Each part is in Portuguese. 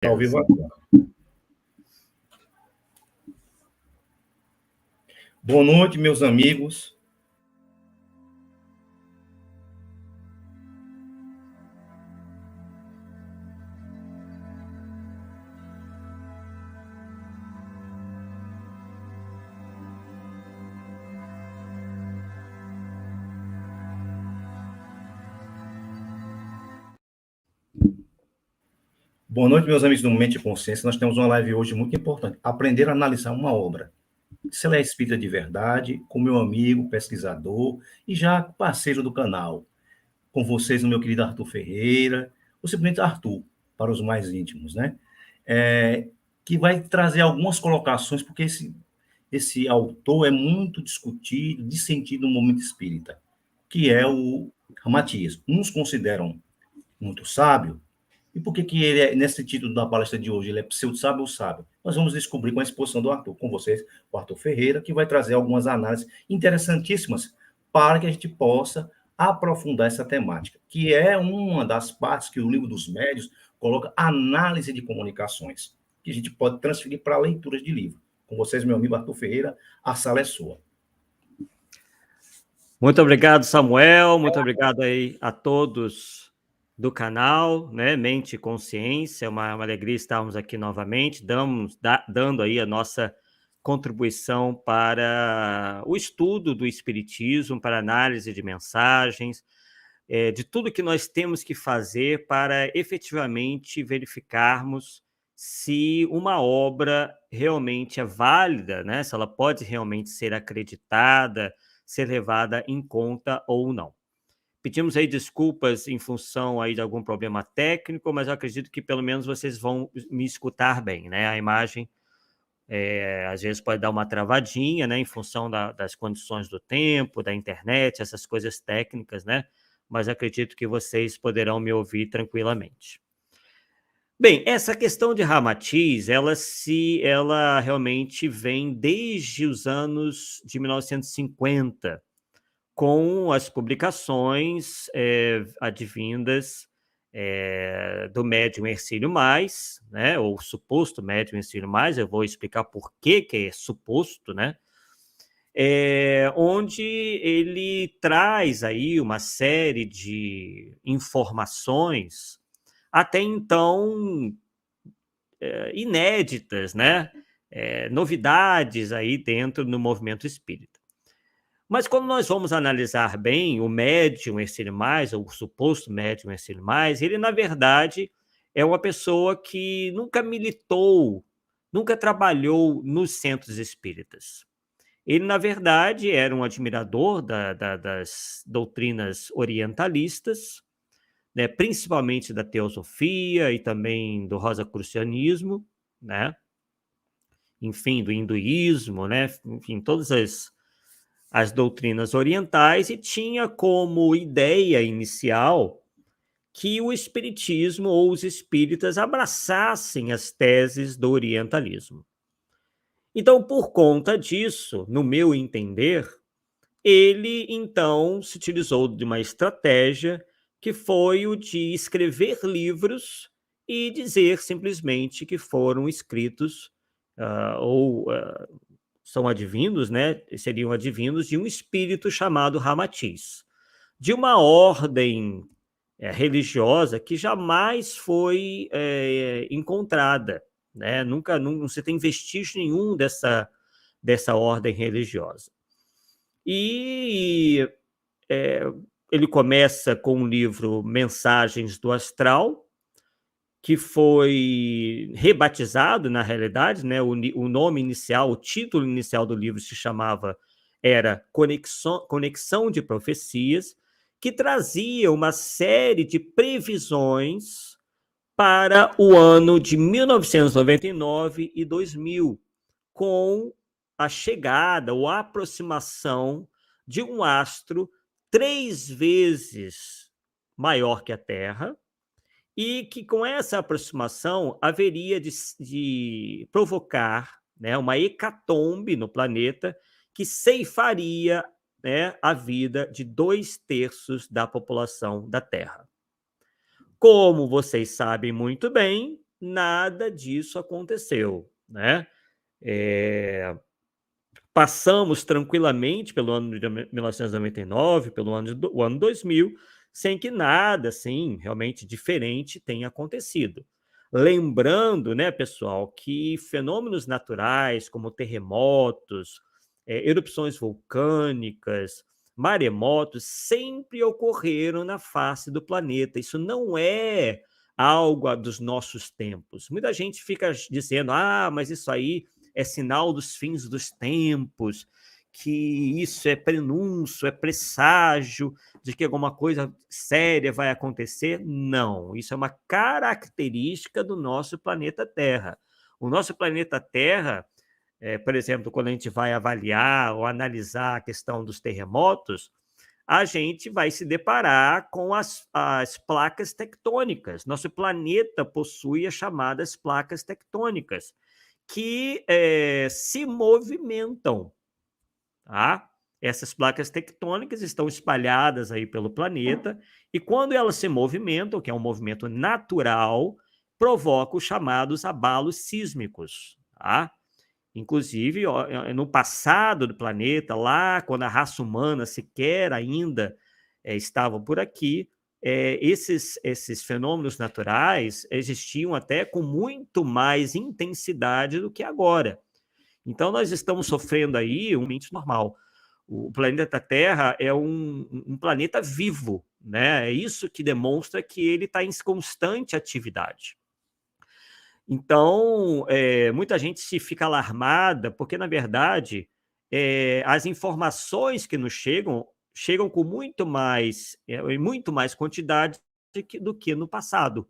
Tá ao vivo agora. Boa noite, meus amigos. Boa noite, meus amigos do Mente e Consciência. Nós temos uma live hoje muito importante. Aprender a analisar uma obra. Se ela é espírita de verdade, com meu amigo, pesquisador e já parceiro do canal. Com vocês, o meu querido Arthur Ferreira, ou simplesmente Arthur, para os mais íntimos, né? Que vai trazer algumas colocações, porque esse autor é muito discutido, dissentido no movimento espírita, que é o Ramatias. Uns consideram muito sábio. E por que ele, nesse título da palestra de hoje, ele é pseudo-sábio ou sábio? Nós vamos descobrir com a exposição do Arthur, com vocês, o Arthur Ferreira, que vai trazer algumas análises interessantíssimas para que a gente possa aprofundar essa temática, que é uma das partes que o Livro dos Médiuns coloca análise de comunicações, que a gente pode transferir para leituras de livro. Com vocês, meu amigo Arthur Ferreira, a sala é sua. Muito obrigado, Samuel, muito obrigado aí a todos do canal, né, Mente e Consciência, é uma alegria estarmos aqui novamente, dando aí a nossa contribuição para o estudo do Espiritismo, para análise de mensagens, de tudo que nós temos que fazer para efetivamente verificarmos se uma obra realmente é válida, né, se ela pode realmente ser acreditada, ser levada em conta ou não. Pedimos aí desculpas em função aí de algum problema técnico, mas eu acredito que pelo menos vocês vão me escutar bem, né? A imagem às vezes pode dar uma travadinha, né? Em função das condições do tempo, da internet, essas coisas técnicas, né? Mas acredito que vocês poderão me ouvir tranquilamente. Bem, essa questão de Ramatiz, ela realmente vem desde os anos de 1950, com as publicações advindas do médium Hercílio Mais, né, ou suposto médium Hercílio Mais, eu vou explicar por que é suposto, né, onde ele traz aí uma série de informações até então inéditas, né, novidades aí dentro do movimento espírita. Mas quando nós vamos analisar bem o médium Hercílio Mais, ou o suposto médium Hercílio Mais, ele, na verdade, é uma pessoa que nunca militou, nunca trabalhou nos centros espíritas. Ele, na verdade, era um admirador das doutrinas orientalistas, né, principalmente da teosofia e também do rosacrucianismo, né? Enfim, do hinduísmo, né? Enfim, todas as doutrinas orientais, e tinha como ideia inicial que o espiritismo ou os espíritas abraçassem as teses do orientalismo. Então, por conta disso, no meu entender, ele então se utilizou de uma estratégia que foi o de escrever livros e dizer simplesmente que foram escritos são advindos, né? Seriam advindos de um espírito chamado Ramatiz, de uma ordem religiosa que jamais foi encontrada, né? Nunca, não se tem vestígio nenhum dessa ordem religiosa. E ele começa com o livro Mensagens do Astral, que foi rebatizado, na realidade, né? O nome inicial, o título inicial do livro era Conexão de Profecias, que trazia uma série de previsões para o ano de 1999 e 2000, com a chegada ou a aproximação de um astro 3 vezes maior que a Terra, e que com essa aproximação haveria de provocar, né, uma hecatombe no planeta que ceifaria, né, a vida de 2/3 da população da Terra. Como vocês sabem muito bem, nada disso aconteceu, né? Passamos tranquilamente pelo ano de 1999, o ano 2000, sem que nada assim realmente diferente tenha acontecido. Lembrando, né, pessoal, que fenômenos naturais como terremotos, erupções vulcânicas, maremotos sempre ocorreram na face do planeta. Isso não é algo dos nossos tempos. Muita gente fica dizendo: ah, mas isso aí é sinal dos fins dos tempos, que isso é prenúncio, é presságio de que alguma coisa séria vai acontecer. Não, isso é uma característica do nosso planeta Terra. O nosso planeta Terra, por exemplo, quando a gente vai avaliar ou analisar a questão dos terremotos, a gente vai se deparar com as placas tectônicas. Nosso planeta possui as chamadas placas tectônicas, que se movimentam. Tá? Essas placas tectônicas estão espalhadas aí pelo planeta, e quando elas se movimentam, que é um movimento natural, provoca os chamados abalos sísmicos. Tá? Inclusive, no passado do planeta, lá quando a raça humana sequer ainda estava por aqui, esses fenômenos naturais existiam até com muito mais intensidade do que agora. Então, nós estamos sofrendo aí um ambiente normal. O planeta Terra é um planeta vivo, né? É isso que demonstra que ele está em constante atividade. Então, muita gente se fica alarmada, porque, na verdade, as informações que nos chegam com muito mais, em muito mais quantidade do que no passado.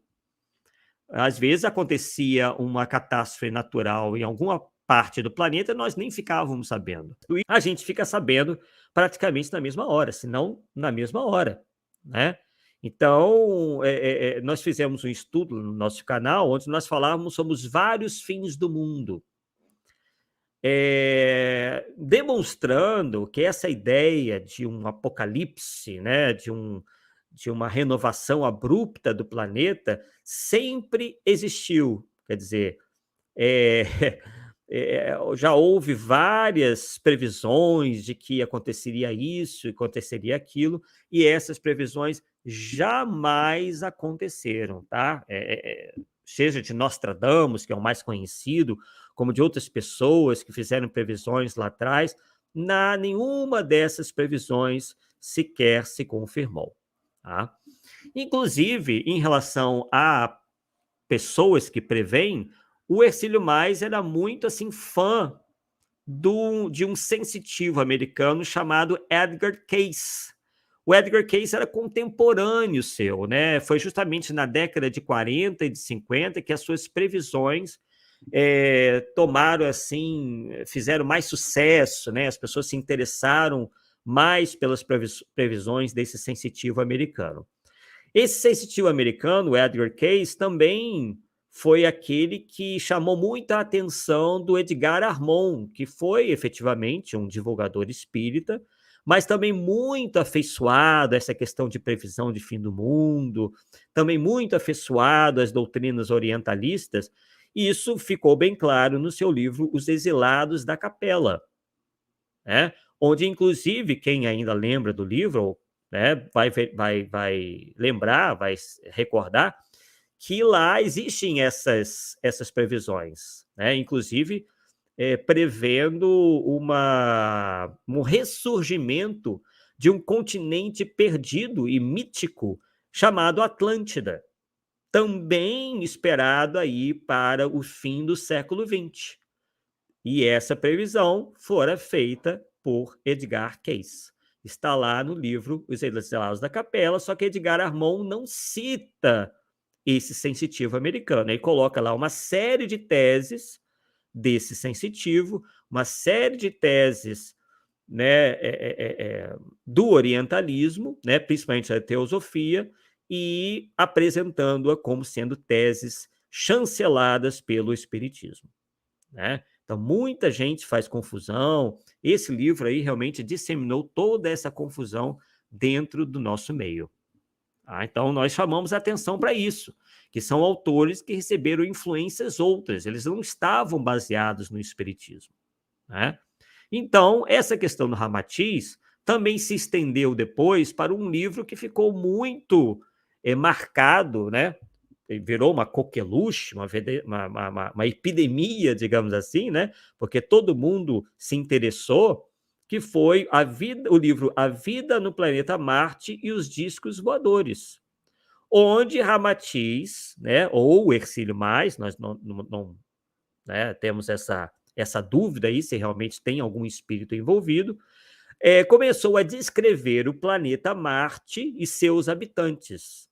Às vezes acontecia uma catástrofe natural em alguma parte do planeta, nós nem ficávamos sabendo. A gente fica sabendo praticamente na mesma hora, se não na mesma hora, né? Então, nós fizemos um estudo no nosso canal, onde nós falávamos sobre os vários fins do mundo, demonstrando que essa ideia de um apocalipse, né, de uma renovação abrupta do planeta, sempre existiu. Quer dizer, já houve várias previsões de que aconteceria isso, aconteceria aquilo, e essas previsões jamais aconteceram, tá? Seja de Nostradamus, que é o mais conhecido, como de outras pessoas que fizeram previsões lá atrás, nenhuma dessas previsões sequer se confirmou. Tá? Inclusive, em relação a pessoas que preveem, o Hercílio Mais era muito assim fã de um sensitivo americano chamado Edgar Cayce. O Edgar Cayce era contemporâneo seu, né? Foi justamente na década de 40 e de 50 que as suas previsões tomaram assim, fizeram mais sucesso, né? As pessoas se interessaram mais pelas previsões desse sensitivo americano. Esse sensitivo americano, o Edgar Cayce, também foi aquele que chamou muita atenção do Edgar Armond, que foi efetivamente um divulgador espírita, mas também muito afeiçoado a essa questão de previsão de fim do mundo, também muito afeiçoado às doutrinas orientalistas, e isso ficou bem claro no seu livro Os Exilados da Capela, né? Onde, inclusive, quem ainda lembra do livro, né, vai lembrar, vai recordar, que lá existem essas previsões, né? Inclusive prevendo um ressurgimento de um continente perdido e mítico chamado Atlântida, também esperado aí para o fim do século XX. E essa previsão fora feita por Edgar Cayce. Está lá no livro Os Exilados da Capela, só que Edgar Armond não cita esse sensitivo americano. Ele coloca lá uma série de teses desse sensitivo, uma série de teses, né, do orientalismo, né, principalmente da teosofia, e apresentando-a como sendo teses chanceladas pelo espiritismo, né? Então, muita gente faz confusão. Esse livro aí realmente disseminou toda essa confusão dentro do nosso meio. Então, nós chamamos a atenção para isso, que são autores que receberam influências outras, eles não estavam baseados no espiritismo, né? Então, essa questão do Ramatiz também se estendeu depois para um livro que ficou muito marcado, né? Virou uma coqueluche, uma epidemia, digamos assim, né? Porque todo mundo se interessou, que foi o livro A Vida no Planeta Marte e os Discos Voadores, onde Ramatiz, né, ou Hercílio Mais, nós não, né, temos essa dúvida aí se realmente tem algum espírito envolvido, começou a descrever o planeta Marte e seus habitantes.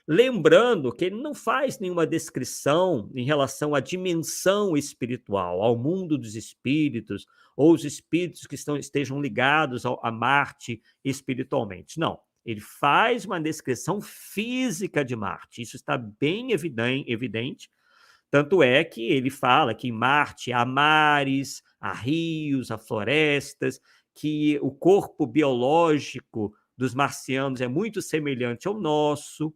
Lembrando que ele não faz nenhuma descrição em relação à dimensão espiritual, ao mundo dos espíritos, ou os espíritos que estejam ligados a Marte espiritualmente. Não. Ele faz uma descrição física de Marte. Isso está bem evidente. Tanto é que ele fala que em Marte há mares, há rios, há florestas, que o corpo biológico dos marcianos é muito semelhante ao nosso,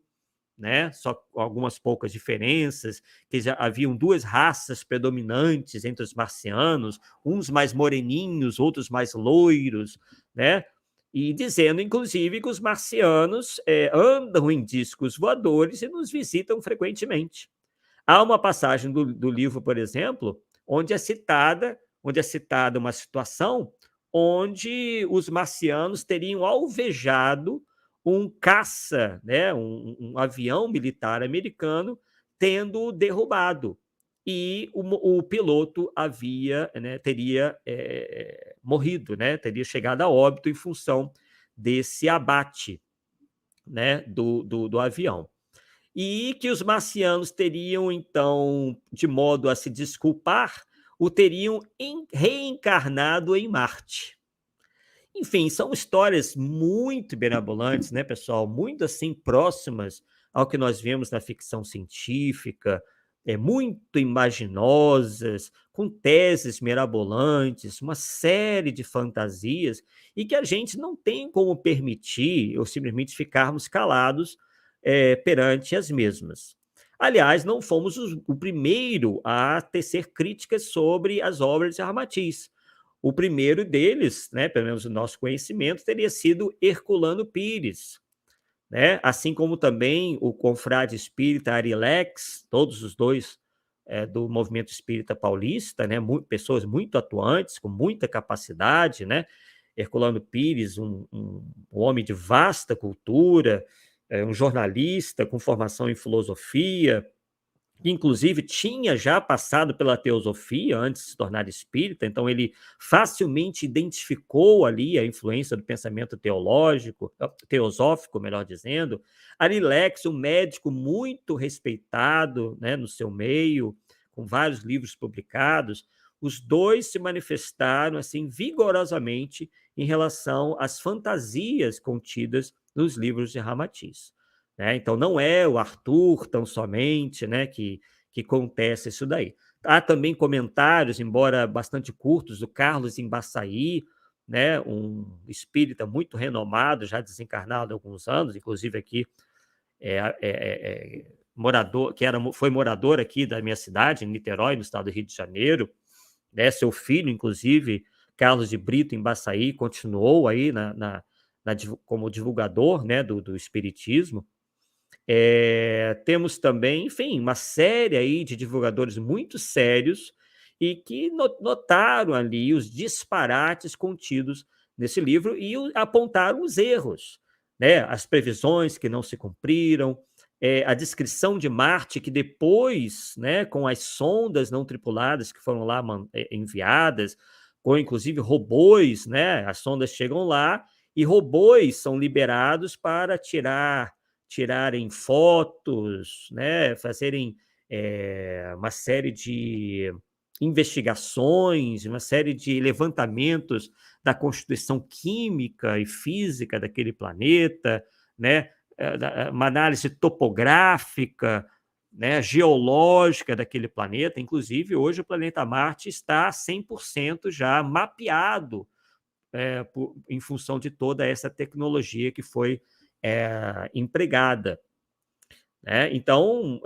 né? Só com algumas poucas diferenças, que já haviam duas raças predominantes entre os marcianos, uns mais moreninhos, outros mais loiros, né? E dizendo, inclusive, que os marcianos andam em discos voadores e nos visitam frequentemente. Há uma passagem do livro, por exemplo, onde é citada uma situação onde os marcianos teriam alvejado um caça, né, um avião militar americano, tendo derrubado. E o piloto teria morrido, né, teria chegado a óbito em função desse abate, né, do avião. E que os marcianos teriam, então, de modo a se desculpar, o teriam reencarnado em Marte. Enfim, são histórias muito mirabolantes, né, pessoal? Muito assim próximas ao que nós vemos na ficção científica, muito imaginosas, com teses mirabolantes, uma série de fantasias, e que a gente não tem como permitir ou simplesmente ficarmos calados perante as mesmas. Aliás, não fomos o primeiro a tecer críticas sobre as obras de Ramatiz. O primeiro deles, né, pelo menos o nosso conhecimento, teria sido Herculano Pires, né? Assim como também o confrade espírita Arilex, todos os dois do movimento espírita paulista, né? Pessoas muito atuantes, com muita capacidade, né? Herculano Pires, um homem de vasta cultura, um jornalista com formação em filosofia, que inclusive tinha já passado pela teosofia antes de se tornar espírita, então ele facilmente identificou ali a influência do pensamento teosófico, melhor dizendo. Arilex, um médico muito respeitado, né, no seu meio, com vários livros publicados, os dois se manifestaram assim vigorosamente em relação às fantasias contidas nos livros de Ramatiz. Né? Então, não é o Arthur tão somente, né, que contesta isso daí. Há também comentários, embora bastante curtos, do Carlos Embaçaí, né, um espírita muito renomado, já desencarnado há alguns anos, inclusive aqui morador, foi morador aqui da minha cidade, em Niterói, no estado do Rio de Janeiro, né, seu filho, inclusive, Carlos de Brito Embaçaí, continuou aí como divulgador, né, do espiritismo. Temos também, enfim, uma série aí de divulgadores muito sérios e que notaram ali os disparates contidos nesse livro e apontaram os erros, né? As previsões que não se cumpriram, a descrição de Marte que depois, né, com as sondas não tripuladas que foram lá enviadas, com inclusive robôs, né? As sondas chegam lá e robôs são liberados para tirarem fotos, né, fazerem uma série de investigações, uma série de levantamentos da constituição química e física daquele planeta, né, uma análise topográfica, né, geológica daquele planeta. Inclusive, hoje o planeta Marte está 100% já mapeado em função de toda essa tecnologia que foi empregada, né? Então,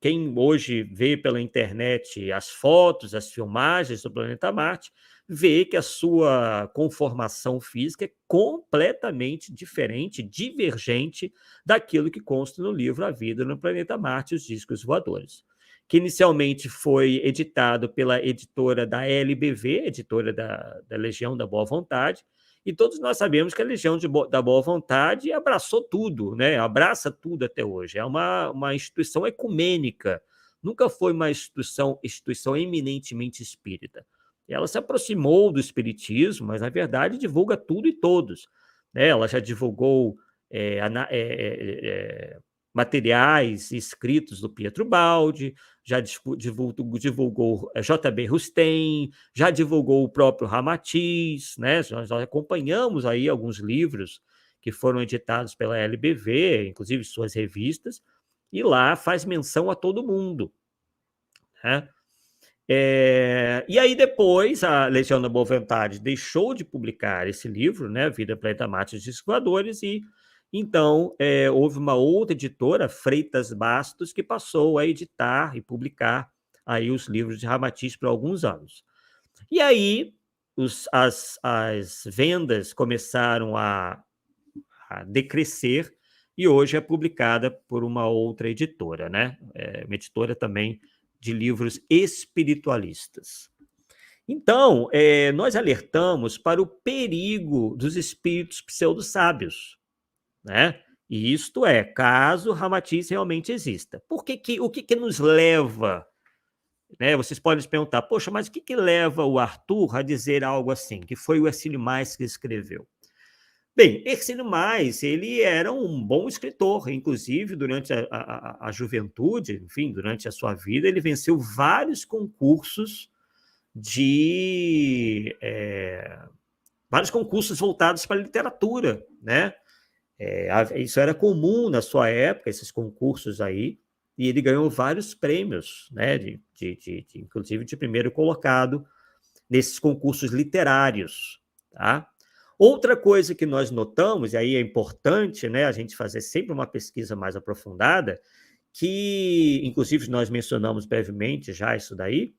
quem hoje vê pela internet as fotos, as filmagens do planeta Marte, vê que a sua conformação física é completamente diferente, divergente daquilo que consta no livro A Vida no Planeta Marte e os Discos Voadores, que inicialmente foi editado pela editora da LBV, editora da Legião da Boa Vontade, e todos nós sabemos que a Legião da Boa Vontade abraçou tudo, né? Abraça tudo até hoje. É uma instituição ecumênica, nunca foi uma instituição eminentemente espírita. Ela se aproximou do espiritismo, mas, na verdade, divulga tudo e todos, né? Ela já divulgou materiais escritos do Pietro Baldi, já divulgou J.B. Rustem, já divulgou o próprio Ramatiz, né? Nós acompanhamos aí alguns livros que foram editados pela LBV, inclusive suas revistas, e lá faz menção a todo mundo, né? E aí depois a Legião da Boa Vontade deixou de publicar esse livro, né, Vida, Planeta Marte e os Discos Voadores, e então houve uma outra editora, Freitas Bastos, que passou a editar e publicar aí os livros de Ramatiz por alguns anos. E aí as vendas começaram a decrescer, e hoje é publicada por uma outra editora, né? Uma editora também de livros espiritualistas. Então, nós alertamos para o perigo dos espíritos pseudo-sábios, né? E isto é, caso Ramatiz realmente exista. O que nos leva, né? Vocês podem se perguntar, poxa, mas o que leva o Arthur a dizer algo assim, que foi o Hercílio Mais que escreveu? Bem, Hercílio Mais, ele era um bom escritor, inclusive durante a juventude, enfim, durante a sua vida, ele venceu vários concursos vários concursos voltados para a literatura, né? Isso era comum na sua época, esses concursos aí, e ele ganhou vários prêmios, né? Inclusive de primeiro colocado nesses concursos literários, tá? Outra coisa que nós notamos, e aí é importante, né, a gente fazer sempre uma pesquisa mais aprofundada, que, inclusive, nós mencionamos brevemente já isso daí,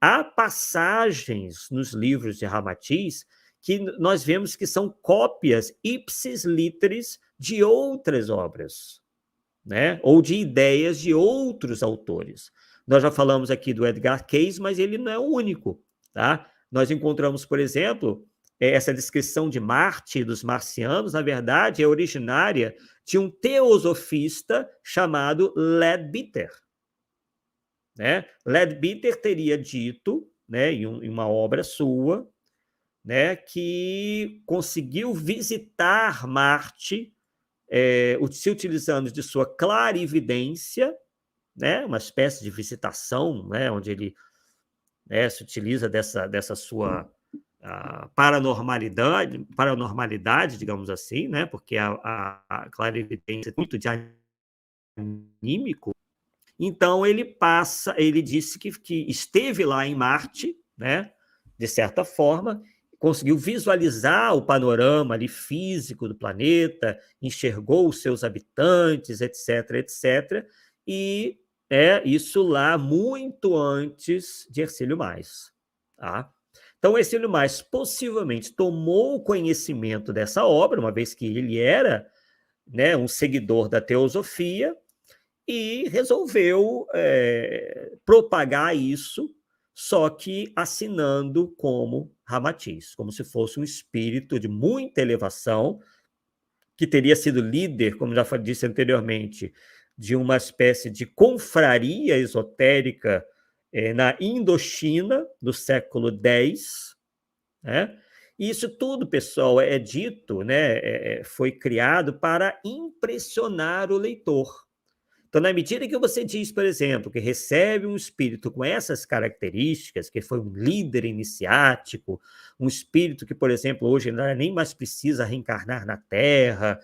há passagens nos livros de Ramatiz que nós vemos que são cópias ipsis literis de outras obras, né, ou de ideias de outros autores. Nós já falamos aqui do Edgar Cayce, mas ele não é o único, tá? Nós encontramos, por exemplo, essa descrição de Marte, dos marcianos, na verdade, é originária de um teosofista chamado Leadbeater, né? Leadbeater teria dito, né, em uma obra sua, né, que conseguiu visitar Marte se utilizando de sua clarividência, né, uma espécie de visitação, né, onde ele se utiliza dessa sua paranormalidade, digamos assim, né? Porque a clarividência é muito de anímico. Então ele disse que esteve lá em Marte, né? De certa forma, conseguiu visualizar o panorama ali físico do planeta, enxergou os seus habitantes, etc, etc, e isso lá muito antes de Hercílio Mais, tá? Então, Hercílio Mais possivelmente tomou conhecimento dessa obra, uma vez que ele era, né, um seguidor da teosofia, e resolveu propagar isso, só que assinando como Ramatiz, como se fosse um espírito de muita elevação, que teria sido líder, como já disse anteriormente, de uma espécie de confraria esotérica na Indochina, do século X, né? E isso tudo, pessoal, é dito, né, foi criado para impressionar o leitor. Então, na medida que você diz, por exemplo, que recebe um espírito com essas características, que foi um líder iniciático, um espírito que, por exemplo, hoje nem mais precisa reencarnar na Terra,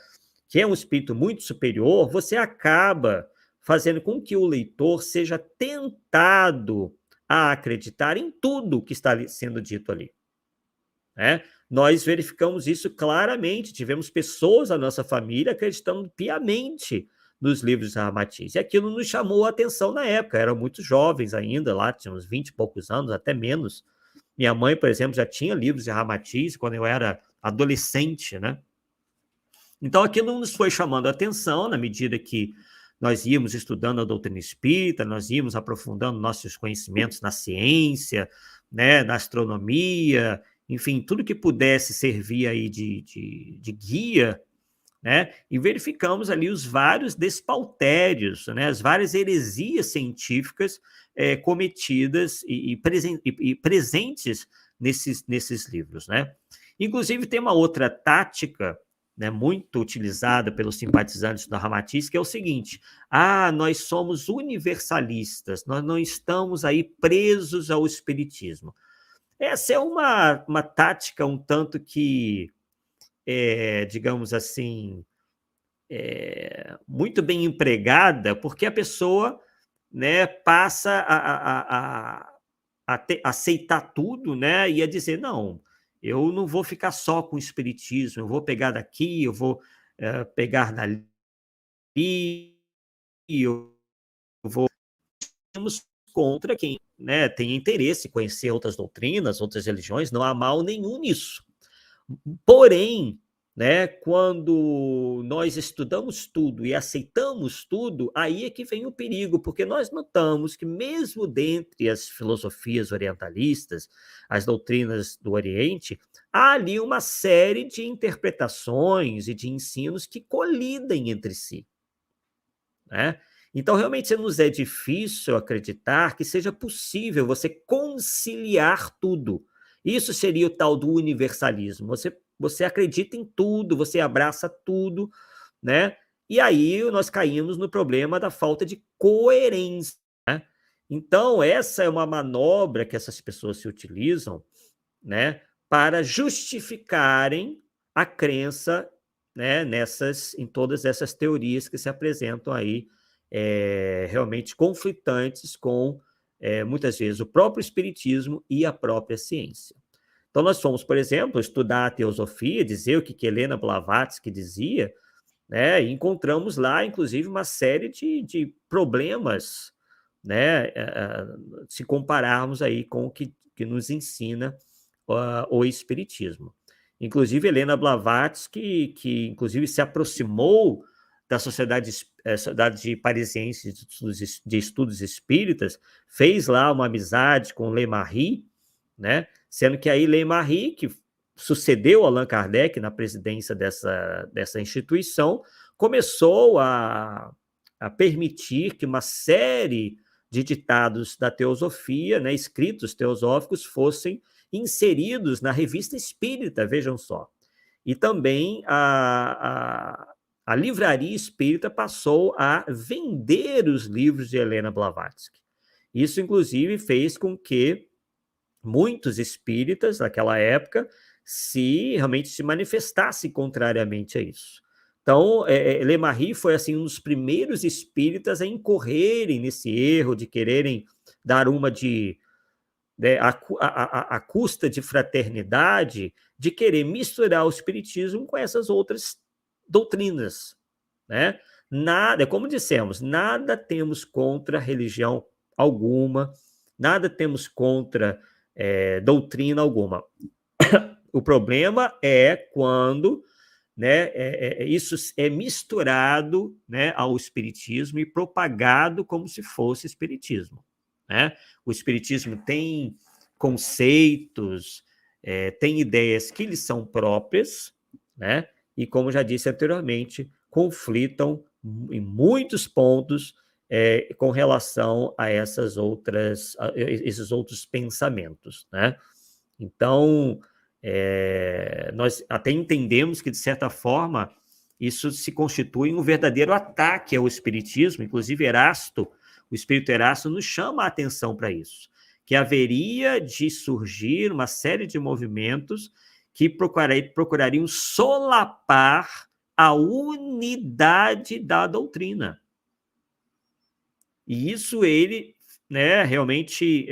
que é um espírito muito superior, você acaba fazendo com que o leitor seja tentado a acreditar em tudo que está sendo dito ali. né? Nós verificamos isso claramente, tivemos pessoas da nossa família acreditando piamente nos livros de Ramatiz, e aquilo nos chamou a atenção na época, eram muito jovens ainda, lá tínhamos 20 e poucos anos, até menos. Minha mãe, por exemplo, já tinha livros de Ramatiz quando eu era adolescente, né? Então aquilo nos foi chamando a atenção na medida que nós íamos estudando a doutrina espírita, nós íamos aprofundando nossos conhecimentos na ciência, né, na astronomia, enfim, tudo que pudesse servir aí de guia, né, e verificamos ali os vários despautérios, né, as várias heresias científicas cometidas e presentes nesses livros, né? Inclusive tem uma outra tática, né, muito utilizada pelos simpatizantes do Ramatiz, que é o seguinte: nós somos universalistas, nós não estamos aí presos ao espiritismo. Essa é uma tática um tanto que, digamos assim, muito bem empregada, porque a pessoa, né, passa a aceitar tudo, né, e a dizer, não, eu não vou ficar só com o espiritismo, eu vou pegar daqui, eu vou pegar dali, eu vou... Temos contra quem, né, tem interesse em conhecer outras doutrinas, outras religiões, não há mal nenhum nisso. Porém, né, quando nós estudamos tudo e aceitamos tudo, aí é que vem o perigo, porque nós notamos que mesmo dentre as filosofias orientalistas, as doutrinas do Oriente, há ali uma série de interpretações e de ensinos que colidem entre si, né? Então, realmente, nos é difícil acreditar que seja possível você conciliar tudo. Isso seria o tal do universalismo. Você acredita em tudo, você abraça tudo, né? E aí nós caímos no problema da falta de coerência, né? Então, essa é uma manobra que essas pessoas se utilizam, né, para justificarem a crença, né, em todas essas teorias que se apresentam aí, realmente conflitantes com, muitas vezes, o próprio espiritismo e a própria ciência. Então, nós fomos, por exemplo, estudar a teosofia, dizer o que Helena Blavatsky dizia, né, e encontramos lá, inclusive, uma série de problemas, né, se compararmos aí com o que nos ensina o espiritismo. Inclusive, Helena Blavatsky, que inclusive se aproximou da Sociedade Parisiense de Estudos Espíritas, fez lá uma amizade com Le-Marie, né? Sendo que aí Le-Marie, que sucedeu Allan Kardec na presidência dessa instituição, começou a permitir que uma série de ditados da teosofia, né, escritos teosóficos, fossem inseridos na Revista Espírita, vejam só. E também a Livraria Espírita passou a vender os livros de Helena Blavatsky. Isso, inclusive, fez com que muitos espíritas, naquela época, realmente se manifestassem contrariamente a isso. Então, Le-Marie foi assim, um dos primeiros espíritas a incorrerem nesse erro de quererem dar uma de... Né, a custa de fraternidade, de querer misturar o espiritismo com essas outras doutrinas, né? Nada, como dissemos, nada temos contra religião alguma, nada temos contra doutrina alguma. O problema é quando, né, isso é misturado, né, ao espiritismo e propagado como se fosse espiritismo, né? O espiritismo tem conceitos, tem ideias que lhes são próprias, né? E, como já disse anteriormente, conflitam em muitos pontos com relação a esses outros pensamentos, né? Então, nós até entendemos que, de certa forma, isso se constitui um verdadeiro ataque ao espiritismo. Inclusive, Erasto, o espírito Erasto, nos chama a atenção para isso, que haveria de surgir uma série de movimentos que procurariam solapar a unidade da doutrina. E isso ele né, realmente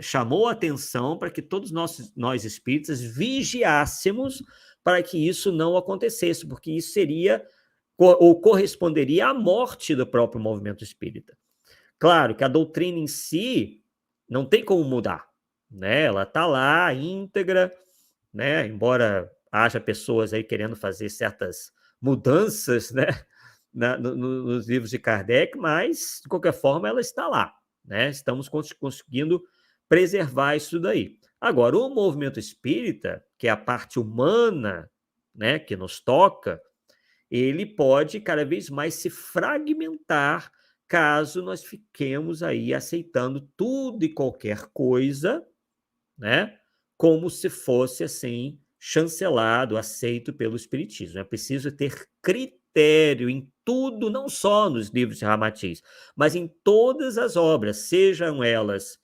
chamou a atenção para que todos nós espíritas vigiássemos para que isso não acontecesse, porque isso seria ou corresponderia à morte do próprio movimento espírita. Claro que a doutrina em si não tem como mudar, né? Ela está lá, íntegra, né? Embora haja pessoas aí querendo fazer certas mudanças, né? Nos livros de Kardec, mas, de qualquer forma, ela está lá, né? Estamos conseguindo preservar isso daí. Agora, o movimento espírita, que é a parte humana, né, que nos toca, ele pode cada vez mais se fragmentar caso nós fiquemos aí aceitando tudo e qualquer coisa, né, como se fosse assim chancelado, aceito pelo espiritismo. É preciso ter critério em tudo, não só nos livros de Ramatiz, mas em todas as obras, sejam elas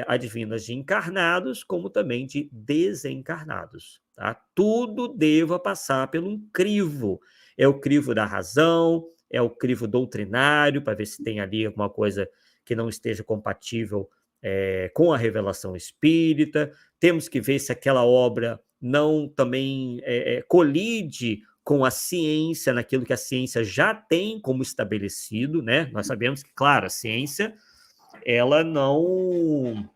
advindas de encarnados, como também de desencarnados. Tá? Tudo deva passar por um crivo. É o crivo da razão, é o crivo doutrinário, para ver se tem ali alguma coisa que não esteja compatível com a revelação espírita. Temos que ver se aquela obra não também colide com a ciência, naquilo que a ciência já tem como estabelecido, né? Nós sabemos que, claro, a ciência ela não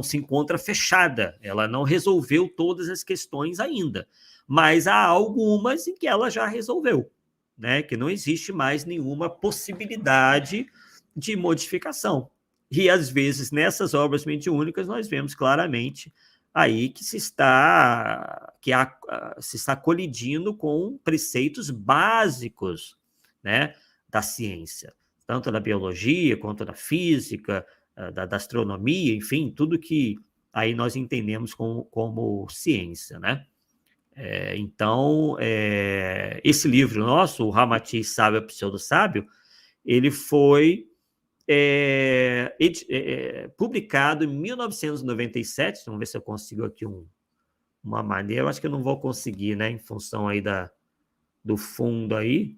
se encontra fechada, ela não resolveu todas as questões ainda, mas há algumas em que ela já resolveu, né? Que não existe mais nenhuma possibilidade de modificação. E, às vezes, nessas obras mediúnicas, nós vemos claramente aí que se está colidindo com preceitos básicos, né, da ciência, tanto da biologia quanto da física, da astronomia, enfim, tudo que aí nós entendemos como ciência, né? Então, esse livro nosso, o Ramatiz Sábio a Pseudo-Sábio, ele foi publicado em 1997. Vamos ver se eu consigo aqui uma maneira. Eu acho que eu não vou conseguir, né, em função aí do fundo aí,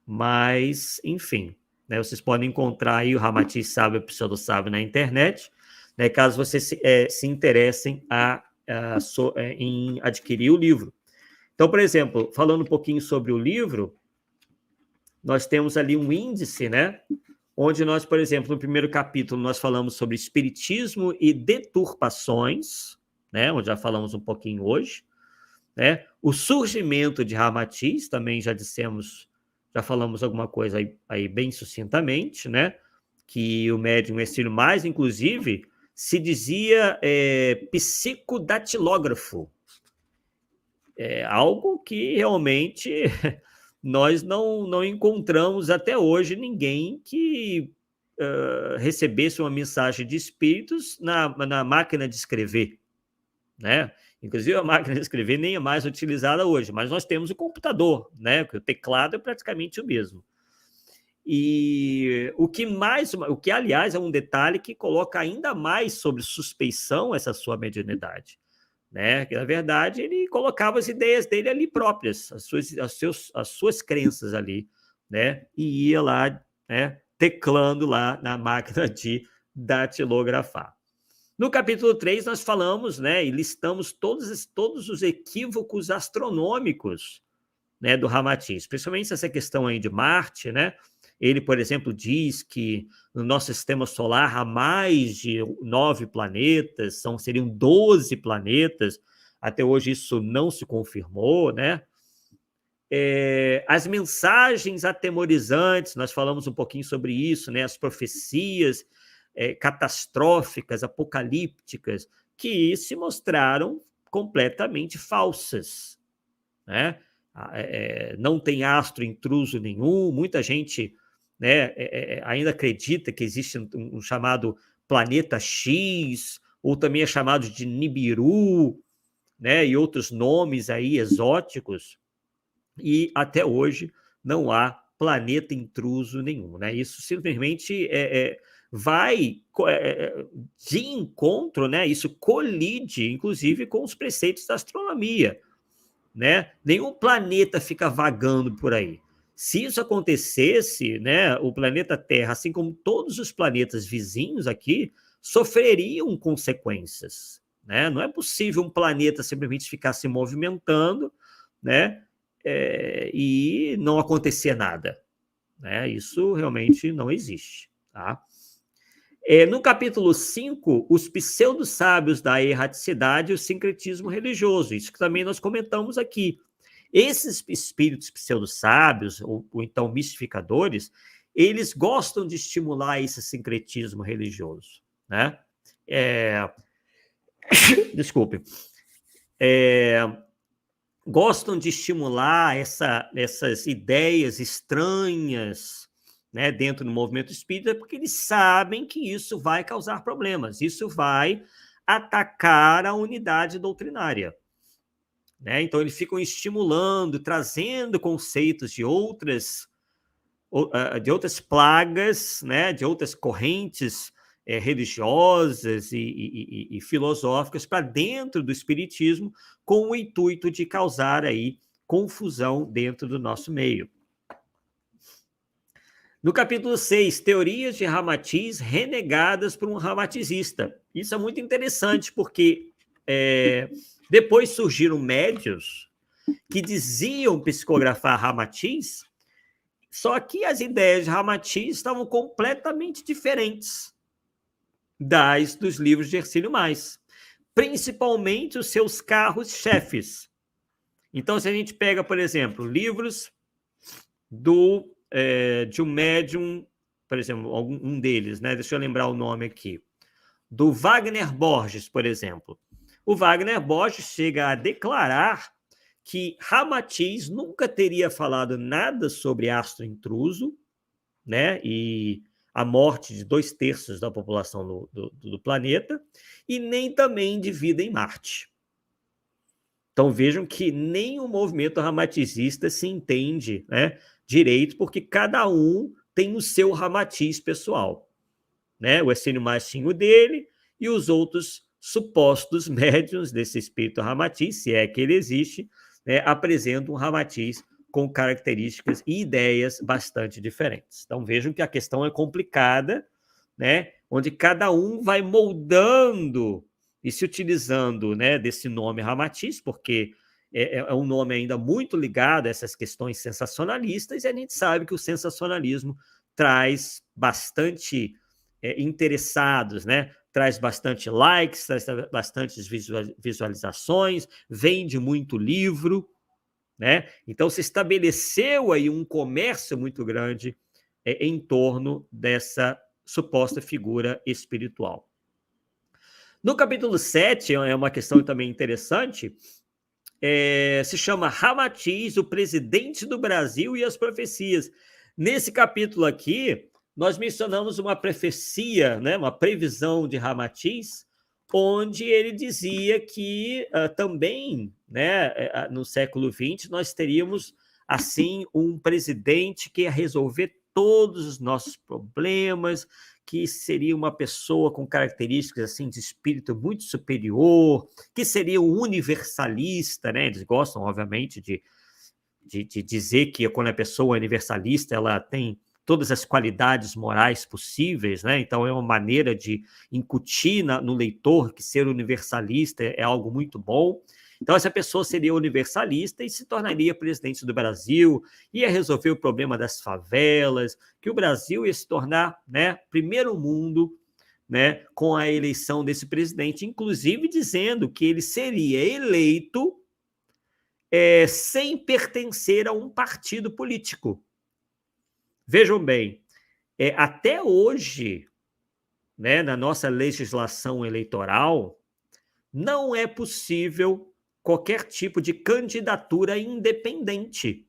mas, enfim, né, vocês podem encontrar aí o Ramatiz Sábio a Pseudo-Sábio na internet, né, caso vocês se interessem em adquirir o livro. Então, por exemplo, falando um pouquinho sobre o livro, nós temos ali um índice, né, onde nós, por exemplo, no primeiro capítulo, nós falamos sobre espiritismo e deturpações, né, onde já falamos um pouquinho hoje, né, o surgimento de Ramatiz, também já falamos alguma coisa aí bem sucintamente, né, que o médium Hercílio Mais, inclusive, se dizia psicodatilógrafo, algo que realmente nós não encontramos até hoje ninguém que recebesse uma mensagem de espíritos na máquina de escrever, né? Inclusive, a máquina de escrever nem é mais utilizada hoje, mas nós temos o computador, né? Porque o teclado é praticamente o mesmo. E o que, aliás, é um detalhe que coloca ainda mais sob suspeição essa sua mediunidade, né? Que, na verdade, ele colocava as ideias dele ali próprias, as suas crenças ali, né? E ia lá, né, teclando lá na máquina de datilografar. No capítulo 3, nós falamos, né, e listamos todos os equívocos astronômicos, né, do Ramatiz, principalmente essa questão aí de Marte, né? Ele, por exemplo, diz que no nosso sistema solar há mais de 9 planetas, seriam 12 planetas. Até hoje isso não se confirmou, né? As mensagens atemorizantes, nós falamos um pouquinho sobre isso, né? As profecias catastróficas, apocalípticas, que se mostraram completamente falsas, né? Não tem astro intruso nenhum, muita gente, né, ainda acredita que existe um chamado planeta X, ou também é chamado de Nibiru, né, e outros nomes aí exóticos, e até hoje não há planeta intruso nenhum, né? Isso simplesmente vai de encontro, né? Isso colide, inclusive, com os preceitos da astronomia, né? Nenhum planeta fica vagando por aí. Se isso acontecesse, né, o planeta Terra, assim como todos os planetas vizinhos aqui, sofreriam consequências, né? Não é possível um planeta simplesmente ficar se movimentando, né, e não acontecer nada, né? Isso realmente não existe, tá? No capítulo 5, os pseudo-sábios da erraticidade e o sincretismo religioso, isso que também nós comentamos aqui. Esses espíritos pseudo-sábios, ou então mistificadores, eles gostam de estimular esse sincretismo religioso, né? Desculpe. Gostam de estimular essas ideias estranhas, né, dentro do movimento espírita, porque eles sabem que isso vai causar problemas, isso vai atacar a unidade doutrinária. Né? Então, eles ficam estimulando, trazendo conceitos de outras plagas, né? De outras correntes religiosas e filosóficas para dentro do espiritismo, com o intuito de causar aí confusão dentro do nosso meio. No capítulo 6, teorias de Ramatiz renegadas por um ramatizista. Isso é muito interessante, porque depois surgiram médios que diziam psicografar Ramatiz, só que as ideias de Ramatiz estavam completamente diferentes das dos livros de Hercílio Mais, principalmente os seus carros-chefes. Então, se a gente pega, por exemplo, livros de um médium, por exemplo, um deles, né? Deixa eu lembrar o nome aqui, do Wagner Borges, por exemplo. O Wagner Borges chega a declarar que Ramatiz nunca teria falado nada sobre astro intruso, né? E a morte de 2/3 da população do planeta, e nem também de vida em Marte. Então vejam que nem o movimento ramatizista se entende, né, direito, porque cada um tem o seu ramatiz pessoal. Né? O Hercílio Mais tinha o dele, e os outros supostos médiuns desse espírito ramatiz, se é que ele existe, né, apresentam um ramatiz com características e ideias bastante diferentes. Então vejam que a questão é complicada, né, onde cada um vai moldando e se utilizando, né, desse nome ramatiz, porque é um nome ainda muito ligado a essas questões sensacionalistas, e a gente sabe que o sensacionalismo traz bastante interessados, né? Traz bastante likes, traz bastantes visualizações, vende muito livro, né? Então se estabeleceu aí um comércio muito grande em torno dessa suposta figura espiritual. No capítulo 7, é uma questão também interessante, se chama Ramatiz, o presidente do Brasil e as profecias. Nesse capítulo aqui, nós mencionamos uma profecia, né, uma previsão de Ramatiz, onde ele dizia que também, né, no século XX, nós teríamos assim um presidente que ia resolver todos os nossos problemas, que seria uma pessoa com características assim de espírito muito superior, que seria um universalista, né? Eles gostam, obviamente, de dizer que quando a pessoa é universalista, ela tem todas as qualidades morais possíveis, né? Então é uma maneira de incutir no leitor que ser universalista é algo muito bom. Então essa pessoa seria universalista e se tornaria presidente do Brasil, ia resolver o problema das favelas, que o Brasil ia se tornar, né, primeiro mundo, né, com a eleição desse presidente, inclusive dizendo que ele seria eleito sem pertencer a um partido político. Vejam bem, até hoje, né, na nossa legislação eleitoral, não é possível qualquer tipo de candidatura independente.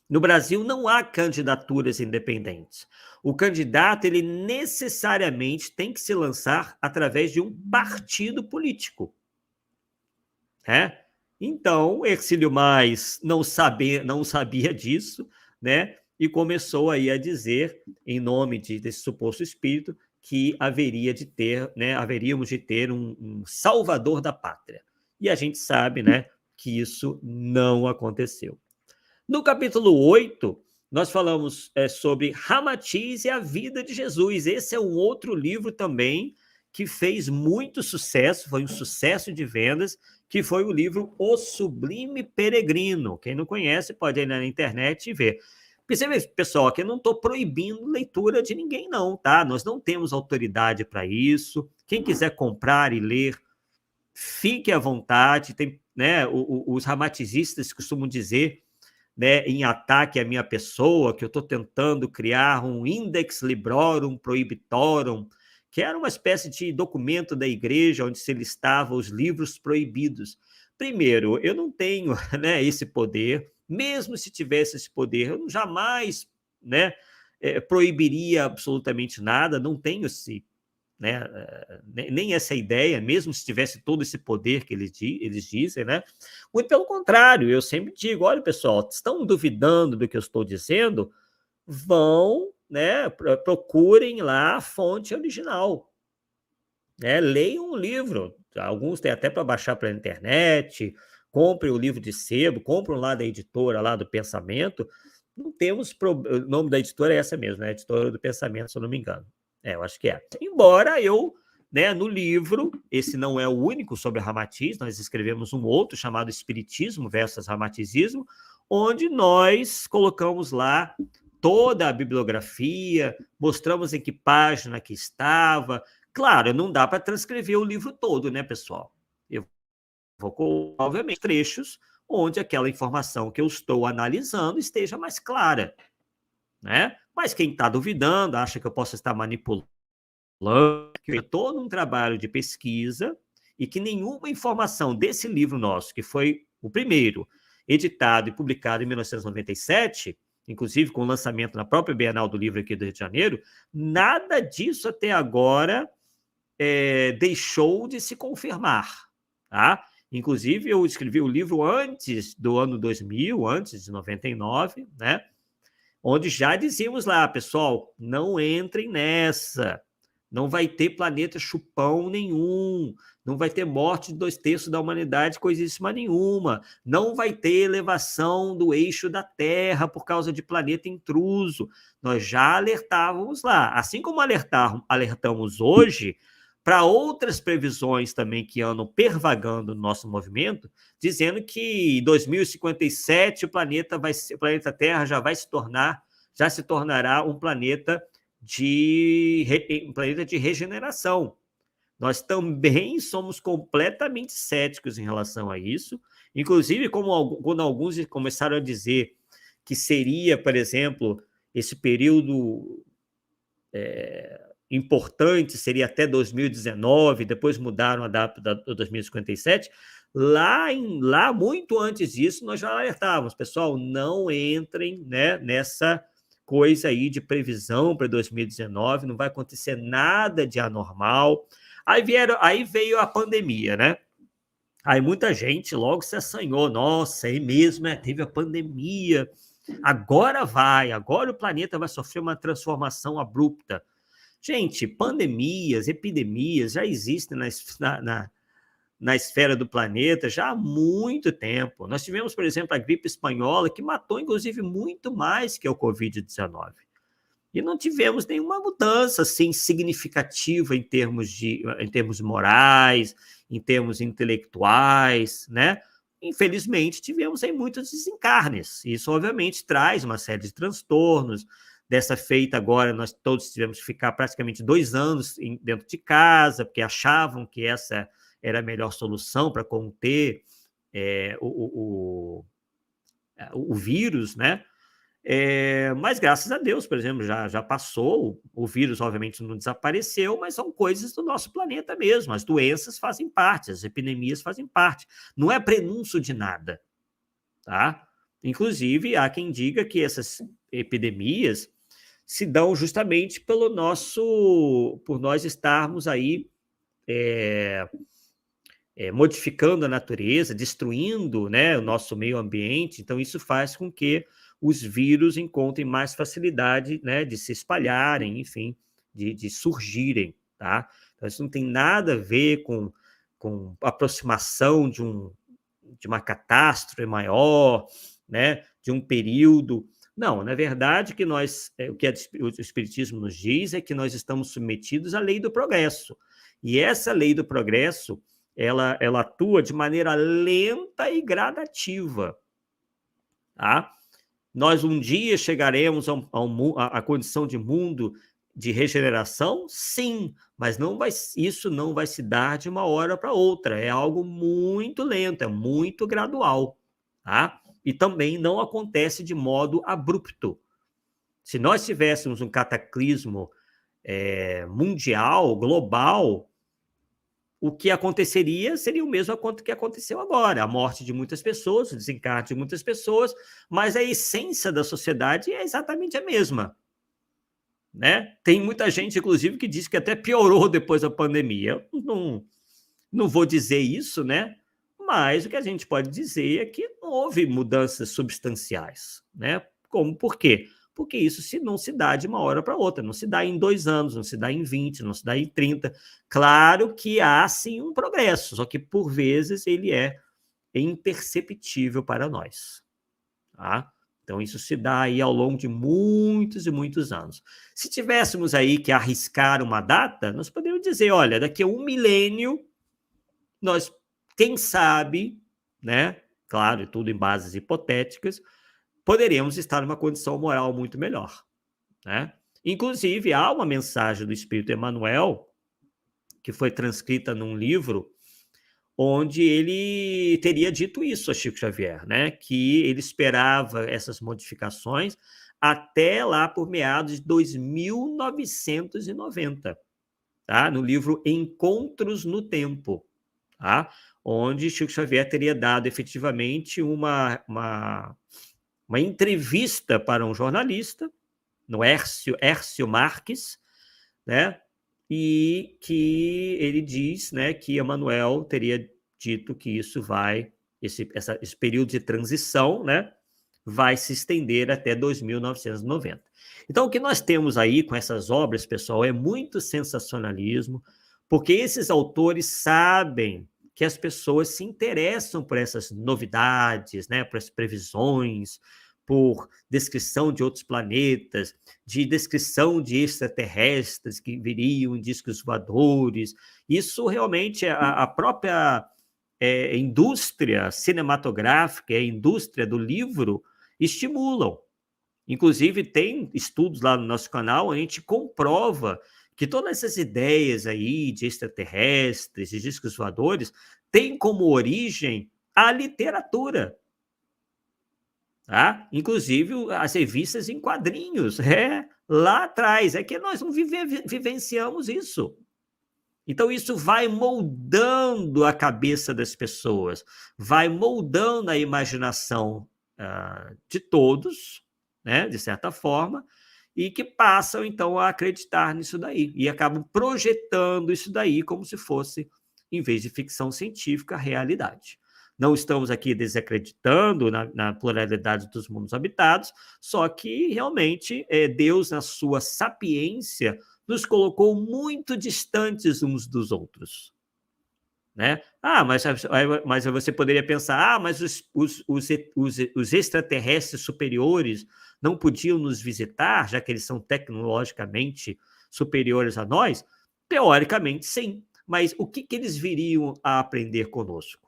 No Brasil não há candidaturas independentes. O candidato, ele necessariamente tem que se lançar através de um partido político. Né? Então, Hercílio Mais não sabia disso, né? E começou aí a dizer, em nome desse suposto espírito, que haveríamos de ter um salvador da pátria. E a gente sabe, né, que isso não aconteceu. No capítulo 8, nós falamos sobre Ramatiz e a vida de Jesus. Esse é um outro livro também que fez muito sucesso, foi um sucesso de vendas, que foi o livro O Sublime Peregrino. Quem não conhece pode ir na internet e ver. Percebe, pessoal, que eu não estou proibindo leitura de ninguém, não, tá? Nós não temos autoridade para isso. Quem quiser comprar e ler, fique à vontade. Tem, né, os ramatizistas costumam dizer, né, em ataque à minha pessoa, que eu estou tentando criar um Index Librorum Prohibitorum, que era uma espécie de documento da igreja onde se listava os livros proibidos. Primeiro, eu não tenho, né, esse poder. Mesmo se tivesse esse poder, eu jamais, né, proibiria absolutamente nada, não tenho esse, né, nem essa ideia, mesmo se tivesse todo esse poder que eles dizem, né? Muito pelo contrário, eu sempre digo, olha, pessoal, estão duvidando do que eu estou dizendo? Vão, né, procurem lá a fonte original, né? Leiam o livro, alguns têm até para baixar pela internet, comprem o livro de sebo, compram lá da editora, lá do Pensamento. Não temos o nome da editora é essa mesmo, né? Editora do Pensamento, se eu não me engano. Eu acho que é. Embora eu, né, no livro, esse não é o único sobre Ramatiz, nós escrevemos um outro chamado Espiritismo versus Ramatizismo, onde nós colocamos lá toda a bibliografia, mostramos em que página que estava. Claro, não dá para transcrever o livro todo, né, pessoal? Eu vou colocar, obviamente, trechos onde aquela informação que eu estou analisando esteja mais clara, né? Mas quem está duvidando, acha que eu posso estar manipulando, que eu estou num trabalho de pesquisa e que nenhuma informação desse livro nosso, que foi o primeiro, editado e publicado em 1997, inclusive com o lançamento na própria Bienal do Livro aqui do Rio de Janeiro, nada disso até agora deixou de se confirmar, tá? Inclusive, eu escrevi o livro antes do ano 2000, antes de 99, né? Onde já dizíamos lá, pessoal, não entrem nessa, não vai ter planeta chupão nenhum, não vai ter morte de 2/3 da humanidade, coisíssima nenhuma, não vai ter elevação do eixo da Terra por causa de planeta intruso. Nós já alertávamos lá, assim como alertamos hoje para outras previsões também que andam pervagando no nosso movimento, dizendo que em 2057 o planeta Terra já se tornará um planeta de regeneração. Nós também somos completamente céticos em relação a isso, inclusive quando alguns começaram a dizer que seria, por exemplo, esse período importante, seria até 2019, depois mudaram a data de 2057, lá muito antes disso, nós já alertávamos, pessoal, não entrem, né, nessa coisa aí de previsão para 2019, não vai acontecer nada de anormal. Aí veio a pandemia, né? Aí muita gente logo se assanhou, nossa, aí mesmo, teve a pandemia, agora o planeta vai sofrer uma transformação abrupta. Gente, pandemias, epidemias já existem na esfera do planeta já há muito tempo. Nós tivemos, por exemplo, a gripe espanhola, que matou, inclusive, muito mais que o Covid-19. E não tivemos nenhuma mudança assim, significativa em termos morais, em termos intelectuais, né? Infelizmente, tivemos aí muitos desencarnes. Isso, obviamente, traz uma série de transtornos. Dessa feita, agora, nós todos tivemos que ficar praticamente 2 anos dentro de casa, porque achavam que essa era a melhor solução para conter o vírus, né? Mas graças a Deus, por exemplo, já passou, o vírus obviamente não desapareceu, mas são coisas do nosso planeta mesmo, as doenças fazem parte, as epidemias fazem parte, não é prenúncio de nada, tá? Inclusive, há quem diga que essas epidemias se dão justamente por nós estarmos aí modificando a natureza, destruindo, né, o nosso meio ambiente, então isso faz com que os vírus encontrem mais facilidade, né, de se espalharem, enfim, de surgirem, tá? Então isso não tem nada a ver com aproximação de uma catástrofe maior, né? de um período. Não, na verdade, que o que o Espiritismo nos diz é que nós estamos submetidos à lei do progresso. E essa lei do progresso, ela atua de maneira lenta e gradativa. Tá? Nós um dia chegaremos à condição de mundo de regeneração? Sim, mas isso não vai se dar de uma hora para outra. É algo muito lento, é muito gradual. Tá? E também não acontece de modo abrupto. Se nós tivéssemos um cataclismo mundial, global, o que aconteceria seria o mesmo que aconteceu agora, a morte de muitas pessoas, o desencarne de muitas pessoas, mas a essência da sociedade é exatamente a mesma. Né? Tem muita gente, inclusive, que diz que até piorou depois da pandemia. Eu não vou dizer isso, né? Mas o que a gente pode dizer é que não houve mudanças substanciais. Né? Por quê? Porque isso não se dá de uma hora para outra, não se dá em 2 anos, não se dá em 20, não se dá em 30. Claro que há, sim, um progresso, só que, por vezes, ele é imperceptível para nós. Tá? Então, isso se dá aí ao longo de muitos e muitos anos. Se tivéssemos aí que arriscar uma data, nós poderíamos dizer, olha, daqui a 1 milênio, nós, quem sabe, né? Claro, tudo em bases hipotéticas, poderemos estar numa condição moral muito melhor. Né? Inclusive, há uma mensagem do Espírito Emmanuel, que foi transcrita num livro, onde ele teria dito isso a Chico Xavier, né? Que ele esperava essas modificações até lá por meados de 2990, tá? No livro Encontros no Tempo, tá? Onde Chico Xavier teria dado efetivamente uma entrevista para um jornalista, no Hércio Marques, né? E que ele diz, né, que Emmanuel teria dito que esse período de transição, né, vai se estender até 2990. Então, o que nós temos aí com essas obras, pessoal, é muito sensacionalismo, porque esses autores sabem que as pessoas se interessam por essas novidades, né, por essas previsões, por descrição de outros planetas, de descrição de extraterrestres que viriam em discos voadores. Isso realmente a própria indústria cinematográfica, a indústria do livro estimulam. Inclusive, tem estudos lá no nosso canal, a gente comprova que todas essas ideias aí de extraterrestres, de discos voadores, têm como origem a literatura. Tá? Inclusive as revistas em quadrinhos, lá atrás, é que nós não vivenciamos isso. Então isso vai moldando a cabeça das pessoas, vai moldando a imaginação de todos, né, de certa forma, e que passam então a acreditar nisso daí, e acabam projetando isso daí como se fosse, em vez de ficção científica, realidade. Não estamos aqui desacreditando na pluralidade dos mundos habitados, só que realmente Deus, na sua sapiência, nos colocou muito distantes uns dos outros. Né? Mas você poderia pensar, mas os extraterrestres superiores não podiam nos visitar, já que eles são tecnologicamente superiores a nós? Teoricamente, sim. Mas o que eles viriam a aprender conosco?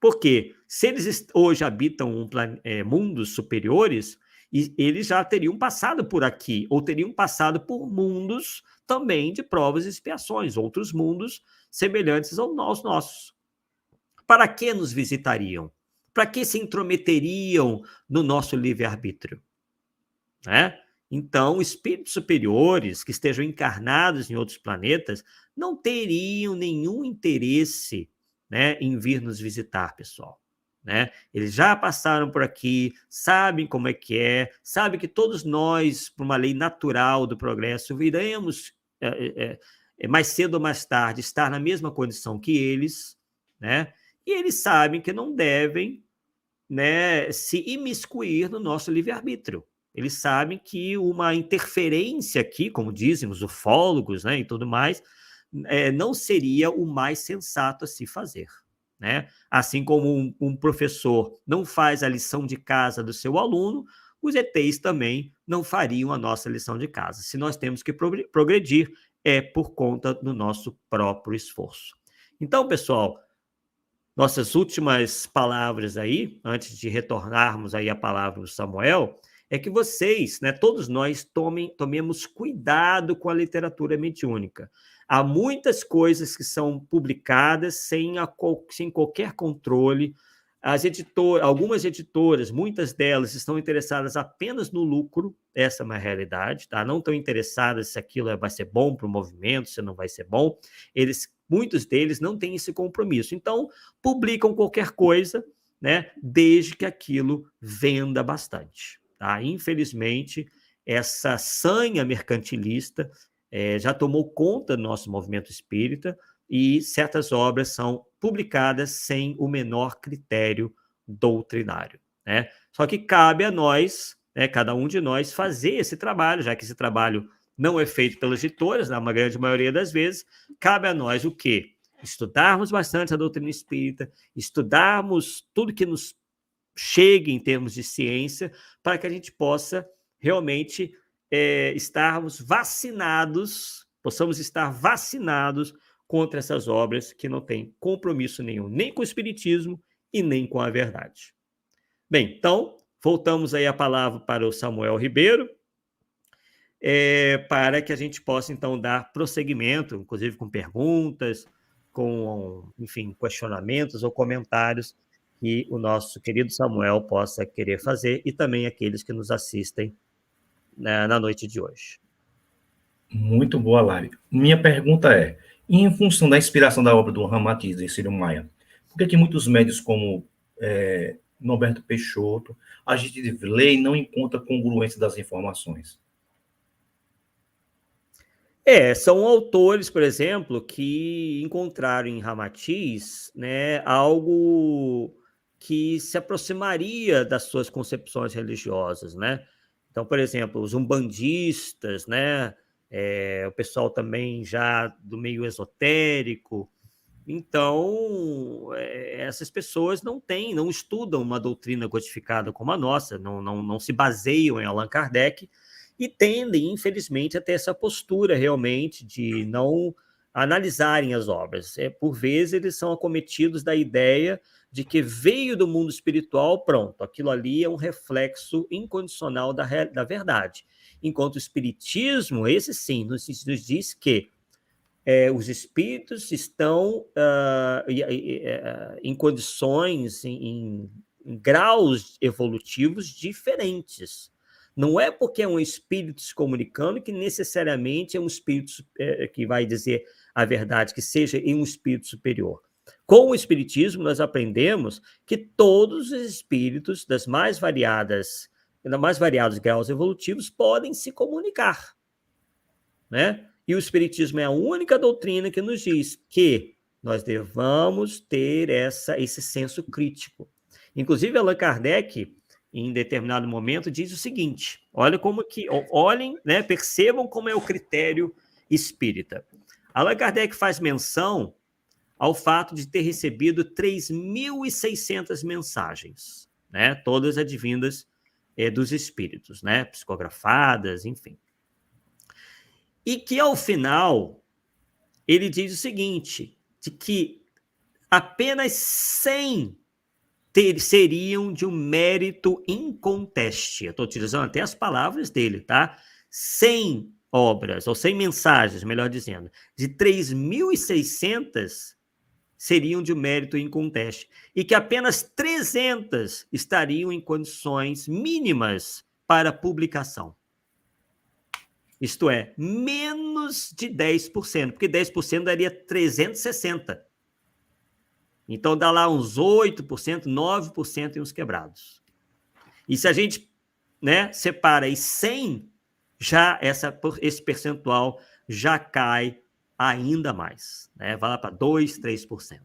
Porque se eles hoje habitam mundos superiores, eles já teriam passado por aqui, ou teriam passado por mundos também de provas e expiações, outros mundos semelhantes aos nossos. Para que nos visitariam? Para que se intrometeriam no nosso livre-arbítrio? Né? Então, espíritos superiores que estejam encarnados em outros planetas não teriam nenhum interesse, né, em vir nos visitar, pessoal. Né? Eles já passaram por aqui, sabem como é que sabem que todos nós, por uma lei natural do progresso, viremos mais cedo ou mais tarde estar na mesma condição que eles, né? E eles sabem que não devem, né, se imiscuir no nosso livre-arbítrio. Eles sabem que uma interferência aqui, como dizem os ufólogos, né, e tudo mais, não seria o mais sensato a se fazer. né? Assim como um professor não faz a lição de casa do seu aluno, os ETs também não fariam a nossa lição de casa. Se nós temos que progredir, é por conta do nosso próprio esforço. Então, pessoal, nossas últimas palavras aí, antes de retornarmos aí a palavra do Samuel, é que vocês, né, todos nós, tomemos cuidado com a literatura mediúnica. Há muitas coisas que são publicadas sem qualquer controle. Algumas editoras, muitas delas, estão interessadas apenas no lucro, essa é uma realidade, tá? Não estão interessadas se aquilo vai ser bom para o movimento, se não vai ser bom. Muitos deles não têm esse compromisso. Então, publicam qualquer coisa, né, desde que aquilo venda bastante. Tá? Infelizmente, essa sanha mercantilista já tomou conta do nosso movimento espírita e certas obras são publicadas sem o menor critério doutrinário, né? Só que cabe a nós, né, cada um de nós, fazer esse trabalho, já que esse trabalho não é feito pelas editoras, na grande maioria das vezes, cabe a nós o quê? Estudarmos bastante a doutrina espírita, estudarmos tudo que nos chegue em termos de ciência, para que a gente possa realmente possamos estar vacinados contra essas obras que não têm compromisso nenhum, nem com o espiritismo e nem com a verdade. Bem, então, voltamos aí a palavra para o Samuel Ribeiro, para que a gente possa, então, dar prosseguimento, inclusive com perguntas, com, enfim, questionamentos ou comentários que o nosso querido Samuel possa querer fazer e também aqueles que nos assistem, né, na noite de hoje. Muito boa live. Minha pergunta é, em função da inspiração da obra do Ramatiz, de Círio Maia, por que muitos médios como Norberto Peixoto, a gente lê e não encontra congruência das informações? São autores, por exemplo, que encontraram em Ramatiz, né, algo que se aproximaria das suas concepções religiosas, né? Então, por exemplo, os umbandistas, né, o pessoal também já do meio esotérico. Então, essas pessoas não estudam uma doutrina codificada como a nossa, não se baseiam em Allan Kardec, e tendem, infelizmente, a ter essa postura realmente de não analisarem as obras. Por vezes, eles são acometidos da ideia de que veio do mundo espiritual, pronto, aquilo ali é um reflexo incondicional da verdade. Enquanto o espiritismo, esse sim, nos diz que os espíritos estão em condições, em graus evolutivos diferentes. Não é porque é um espírito se comunicando que necessariamente é um espírito que vai dizer a verdade, que seja em um espírito superior. Com o espiritismo, nós aprendemos que todos os espíritos dos mais variados graus evolutivos podem se comunicar, né? E o espiritismo é a única doutrina que nos diz que nós devamos ter esse senso crítico. Inclusive, Allan Kardec, em determinado momento, diz o seguinte: olhem, né, percebam como é o critério espírita. Allan Kardec faz menção ao fato de ter recebido 3.600 mensagens, né, todas advindas dos espíritos, né, psicografadas, enfim. E que, ao final, ele diz o seguinte, de que apenas 100 seriam de um mérito inconteste. Eu estou utilizando até as palavras dele, tá? 100 obras, ou 100 mensagens, melhor dizendo, de 3.600 seriam de um mérito inconteste. E que apenas 300 estariam em condições mínimas para publicação. Isto é, menos de 10%, porque 10% daria 360. Então, dá lá uns 8%, 9% em uns quebrados. E se a gente, né, separa aí 100, já esse percentual já cai ainda mais, né? Vai lá para 2%, 3%.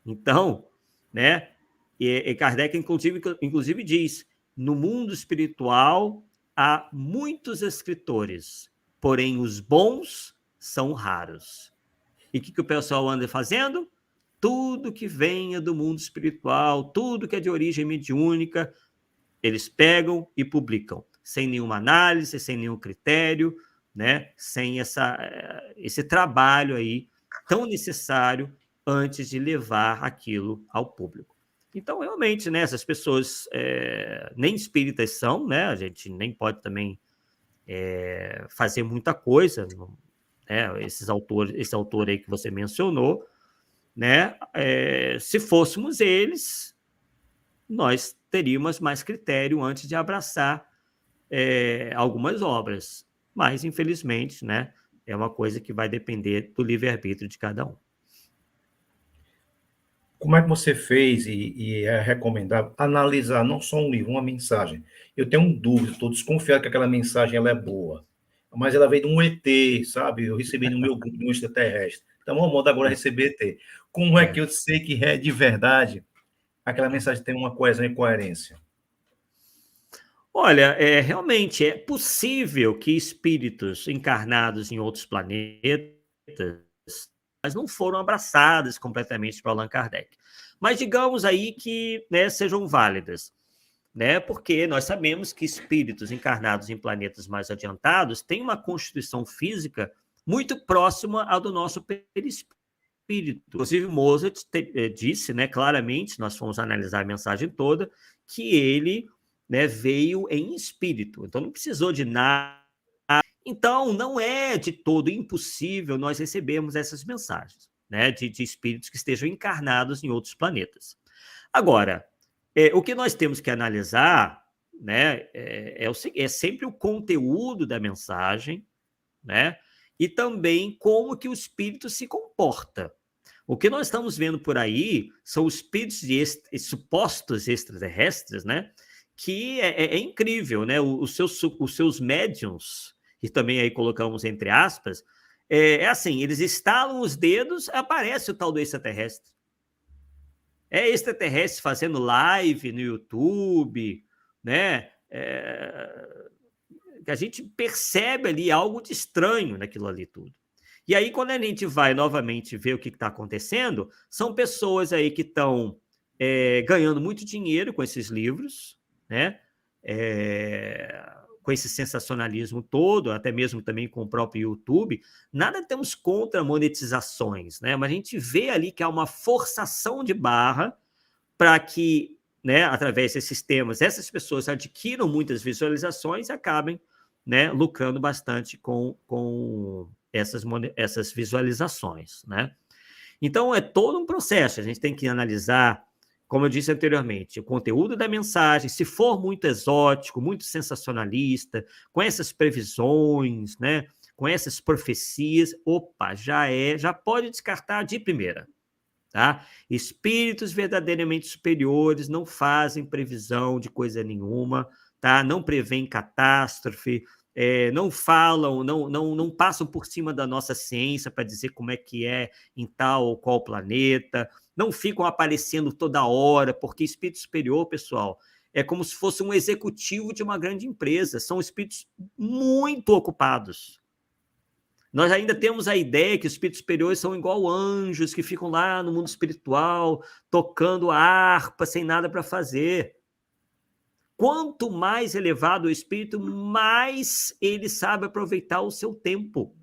Então, né, e Kardec, inclusive diz, no mundo espiritual há muitos escritores, porém os bons são raros. E o que o pessoal anda fazendo? tudo que venha do mundo espiritual, tudo que é de origem mediúnica, eles pegam e publicam, sem nenhuma análise, sem nenhum critério, né? Sem esse trabalho aí tão necessário antes de levar aquilo ao público. Então, realmente, né, essas pessoas nem espíritas são, né? A gente nem pode também fazer muita coisa, né? Esse autor aí que você mencionou, né? Se fôssemos eles, nós teríamos mais critério antes de abraçar algumas obras. Mas, infelizmente, né, é uma coisa que vai depender do livre-arbítrio de cada um. Como é que você fez e é recomendável analisar não só um livro, uma mensagem? Eu tenho dúvida, estou desconfiado que aquela mensagem ela é boa, mas ela veio de um ET, sabe? Eu recebi no meu grupo de um extraterrestre. Então, o modo agora é receber ET. Como é que eu sei que é de verdade aquela mensagem tem uma coesão e coerência? Olha, realmente é possível que espíritos encarnados em outros planetas, mas não foram abraçados completamente por Allan Kardec. Mas digamos aí que, né, sejam válidas, né? Porque nós sabemos que espíritos encarnados em planetas mais adiantados têm uma constituição física muito próxima à do nosso perispírito. Inclusive, Mozart disse, né, claramente, nós fomos analisar a mensagem toda, que ele, né, veio em espírito, então não precisou de nada. Então, não é de todo impossível nós recebermos essas mensagens, né, de espíritos que estejam encarnados em outros planetas. Agora, o que nós temos que analisar, né, é sempre o conteúdo da mensagem, né, e também como que o espírito se comporta. O que nós estamos vendo por aí são os espíritos de supostos extraterrestres, né, que é incrível, né, os seus médiums, e também aí colocamos entre aspas, assim, eles estalam os dedos, aparece o tal do extraterrestre. É extraterrestre fazendo live no YouTube, né? Que a gente percebe ali algo de estranho naquilo ali tudo. E aí, quando a gente vai novamente ver o que está acontecendo, são pessoas aí que estão ganhando muito dinheiro com esses livros, né? Com esse sensacionalismo todo, até mesmo também com o próprio YouTube. Nada temos contra monetizações, né? Mas a gente vê ali que há uma forçação de barra para que, né, através desses temas, essas pessoas adquiram muitas visualizações e acabem, né, lucrando bastante com essas visualizações, né? Então, é todo um processo. A gente tem que analisar, como eu disse anteriormente, o conteúdo da mensagem. Se for muito exótico, muito sensacionalista, com essas previsões, né, com essas profecias, opa, já pode descartar de primeira. Tá? Espíritos verdadeiramente superiores não fazem previsão de coisa nenhuma, tá? Não prevêem catástrofe, não falam, não passam por cima da nossa ciência para dizer como é que é em tal ou qual planeta, não ficam aparecendo toda hora, porque espírito superior, pessoal, é como se fosse um executivo de uma grande empresa, são espíritos muito ocupados. Nós ainda temos a ideia que os espíritos superiores são igual anjos que ficam lá no mundo espiritual, tocando a harpa, sem nada para fazer. Quanto mais elevado o espírito, mais ele sabe aproveitar o seu tempo.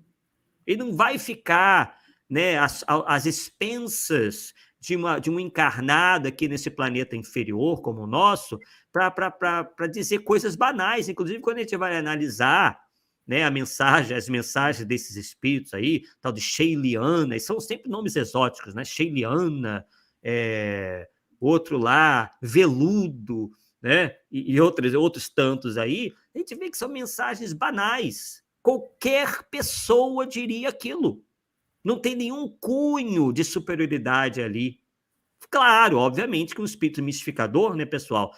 Ele não vai ficar, né, às expensas de um encarnado aqui nesse planeta inferior como o nosso, para dizer coisas banais. Inclusive, quando a gente vai analisar, né, as mensagens desses espíritos aí, tal de Sheiliana, e são sempre nomes exóticos, né? Sheiliana, outro lá, Veludo, né? E outros tantos aí, a gente vê que são mensagens banais. Qualquer pessoa diria aquilo. Não tem nenhum cunho de superioridade ali. Claro, obviamente que um espírito mistificador, né, pessoal,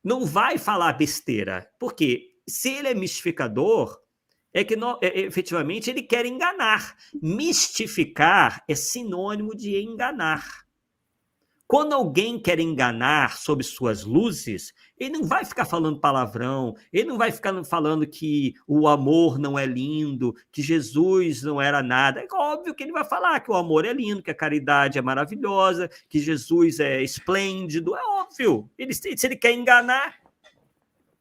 não vai falar besteira, porque se ele é mistificador, é que efetivamente ele quer enganar. Mistificar é sinônimo de enganar. Quando alguém quer enganar sob suas luzes, ele não vai ficar falando palavrão, ele não vai ficar falando que o amor não é lindo, que Jesus não era nada. É óbvio que ele vai falar que o amor é lindo, que a caridade é maravilhosa, que Jesus é esplêndido. É óbvio. Se ele quer enganar.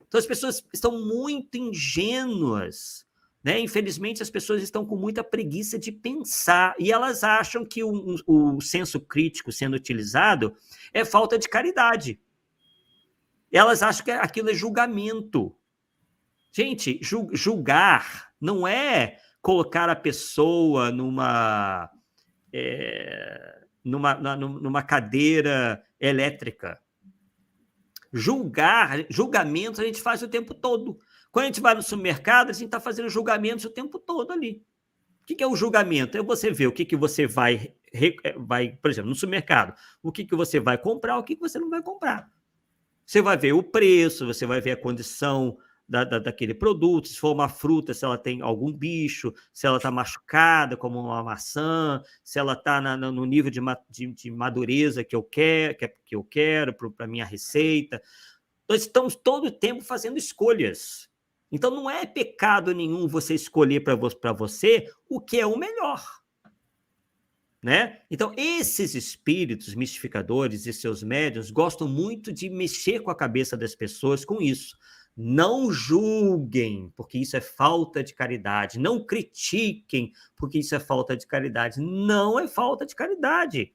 Então as pessoas estão muito ingênuas. Né? Infelizmente, as pessoas estão com muita preguiça de pensar e elas acham que o senso crítico sendo utilizado é falta de caridade. Elas acham que aquilo é julgamento. Gente, julgar não é colocar a pessoa numa cadeira elétrica. Julgamentos a gente faz o tempo todo. Quando a gente vai no supermercado, a gente está fazendo julgamentos o tempo todo ali. O que é o julgamento? É você ver o que você vai, por exemplo, no supermercado, o que você vai comprar, o que você não vai comprar. Você vai ver o preço, você vai ver a condição daquele produto, se for uma fruta, se ela tem algum bicho, se ela está machucada, como uma maçã, se ela está no nível de madureza que eu quero para a minha receita. Nós estamos todo o tempo fazendo escolhas. Então, não é pecado nenhum você escolher para você o que é o melhor. Né? Então, esses espíritos mistificadores e seus médiuns gostam muito de mexer com a cabeça das pessoas com isso. Não julguem, porque isso é falta de caridade. Não critiquem, porque isso é falta de caridade. Não é falta de caridade.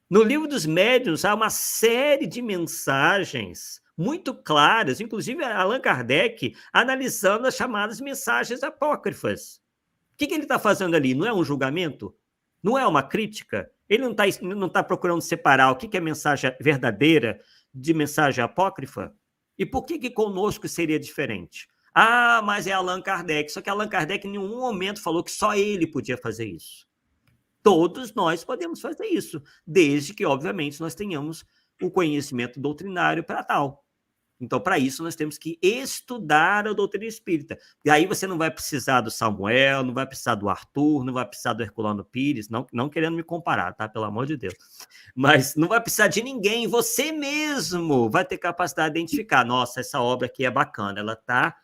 No livro dos médiuns há uma série de mensagens muito claras, inclusive Allan Kardec analisando as chamadas mensagens apócrifas. O que ele está fazendo ali? Não é um julgamento? Não é uma crítica? Ele não tá procurando separar o que é mensagem verdadeira de mensagem apócrifa? E por que conosco seria diferente? Ah, mas é Allan Kardec. Só que Allan Kardec em nenhum momento falou que só ele podia fazer isso. Todos nós podemos fazer isso, desde que, obviamente, nós tenhamos o conhecimento doutrinário para tal. Então, para isso, nós temos que estudar a doutrina espírita. E aí você não vai precisar do Samuel, não vai precisar do Arthur, não vai precisar do Herculano Pires, não querendo me comparar, tá? Pelo amor de Deus. Mas não vai precisar de ninguém, você mesmo vai ter capacidade de identificar. Nossa, essa obra aqui é bacana, ela está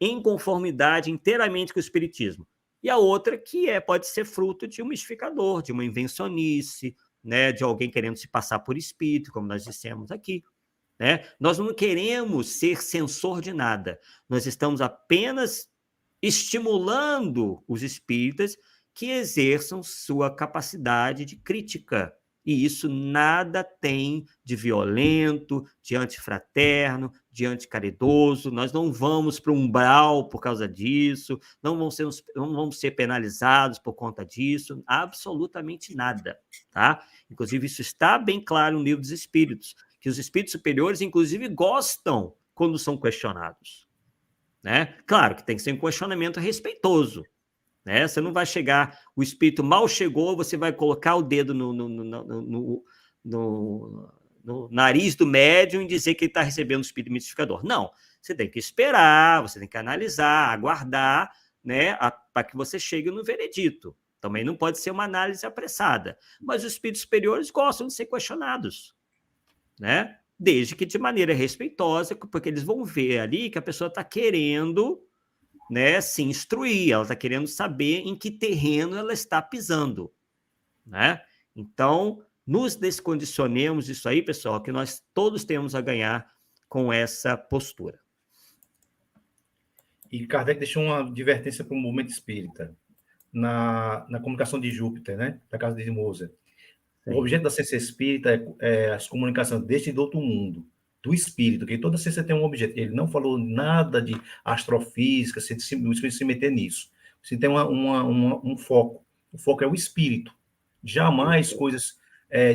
em conformidade inteiramente com o Espiritismo. E a outra que pode ser fruto de um mistificador, de uma invencionice, né? De alguém querendo se passar por espírito, como nós dissemos aqui. Né? Nós não queremos ser censor de nada, nós estamos apenas estimulando os espíritas que exerçam sua capacidade de crítica. E isso nada tem de violento, de antifraterno, de anticaridoso. Nós não vamos para o umbral por causa disso, não vamos ser penalizados por conta disso, absolutamente nada. Tá? Inclusive, isso está bem claro no Livro dos Espíritos, que os espíritos superiores, inclusive, gostam quando são questionados. Né? Claro que tem que ser um questionamento respeitoso. Né? Você não vai chegar, o espírito mal chegou, você vai colocar o dedo no nariz do médium e dizer que ele está recebendo o espírito mistificador. Não, você tem que esperar, você tem que analisar, aguardar, né, para que você chegue no veredito. Também não pode ser uma análise apressada. Mas os espíritos superiores gostam de ser questionados. Né? Desde que de maneira respeitosa, porque eles vão ver ali que a pessoa está querendo, né, se instruir, ela está querendo saber em que terreno ela está pisando. Né? Então, nos descondicionemos isso aí, pessoal, que nós todos temos a ganhar com essa postura. E Kardec deixou uma advertência para o movimento espírita na comunicação de Júpiter, né? Da casa de Mozart. O objeto da ciência espírita é as comunicações deste e do outro mundo, do espírito, que toda ciência tem um objeto. Ele não falou nada de astrofísica, o espírito se meter nisso. Você tem um foco. O foco é o espírito. Jamais coisas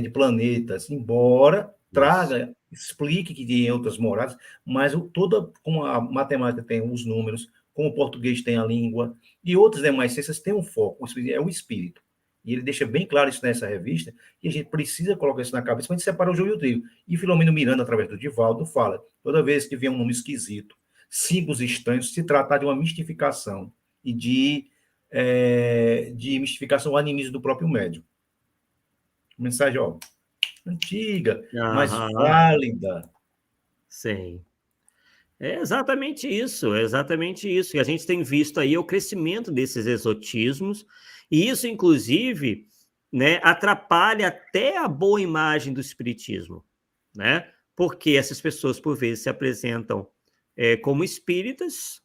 de planetas, embora traga, explique que tem outras moradas, mas como a matemática tem os números, como o português tem a língua, e outras demais ciências têm um foco, é o espírito. E ele deixa bem claro isso nessa revista, e a gente precisa colocar isso na cabeça para a gente separar o joio e o trigo. E Filomeno Miranda, através do Divaldo, fala, toda vez que vier um nome esquisito, símbolos estranhos, se tratar de uma mistificação e de mistificação o animismo do próprio médium. Mensagem, ó. antiga, mas Aham, válida. sim. É exatamente isso. E a gente tem visto aí o crescimento desses exotismos, e isso, inclusive, né, atrapalha até a boa imagem do espiritismo, né? Porque essas pessoas, por vezes, se apresentam como espíritas,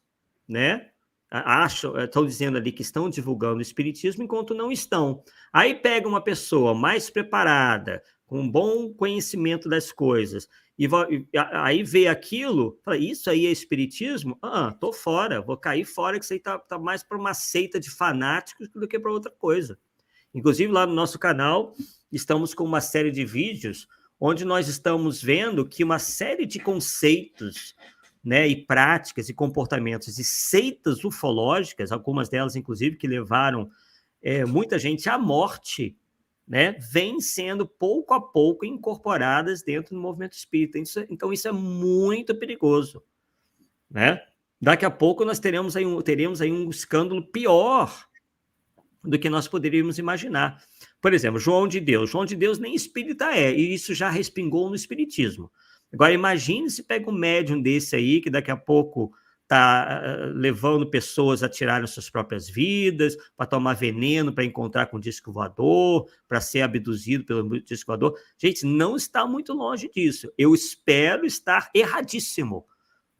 né? Acham, estão dizendo ali que estão divulgando o espiritismo, enquanto não estão. Aí pega uma pessoa mais preparada, com um bom conhecimento das coisas, aí vê aquilo, fala, isso aí é espiritismo? Tô fora, vou cair fora, que isso aí tá mais para uma seita de fanáticos do que para outra coisa. Inclusive, lá no nosso canal, estamos com uma série de vídeos onde nós estamos vendo que uma série de conceitos, né, e práticas e comportamentos de seitas ufológicas, algumas delas, inclusive, que levaram muita gente à morte, né, vêm sendo pouco a pouco incorporadas dentro do movimento espírita. Então, isso é muito perigoso, né? Daqui a pouco nós teremos aí um escândalo pior do que nós poderíamos imaginar. Por exemplo, João de Deus. João de Deus nem espírita é, e isso já respingou no espiritismo. Agora, imagine se pega um médium desse aí, que daqui a pouco está levando pessoas a tirarem suas próprias vidas, para tomar veneno, para encontrar com o disco voador, para ser abduzido pelo disco voador. Gente, não está muito longe disso. Eu espero estar erradíssimo,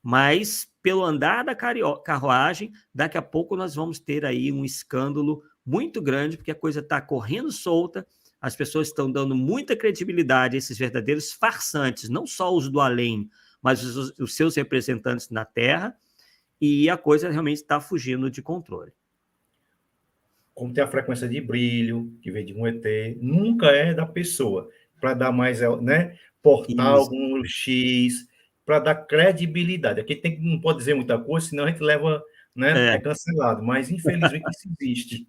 mas pelo andar da carruagem, daqui a pouco nós vamos ter aí um escândalo muito grande, porque a coisa está correndo solta, as pessoas estão dando muita credibilidade a esses verdadeiros farsantes, não só os do além, mas os seus representantes na Terra, e a coisa realmente está fugindo de controle. Como tem a frequência de brilho, que vem de um ET, nunca é da pessoa, para dar mais, né, portar Isso. algum X, para dar credibilidade. Aqui não pode dizer muita coisa, senão a gente leva, né, é cancelado, mas infelizmente isso existe.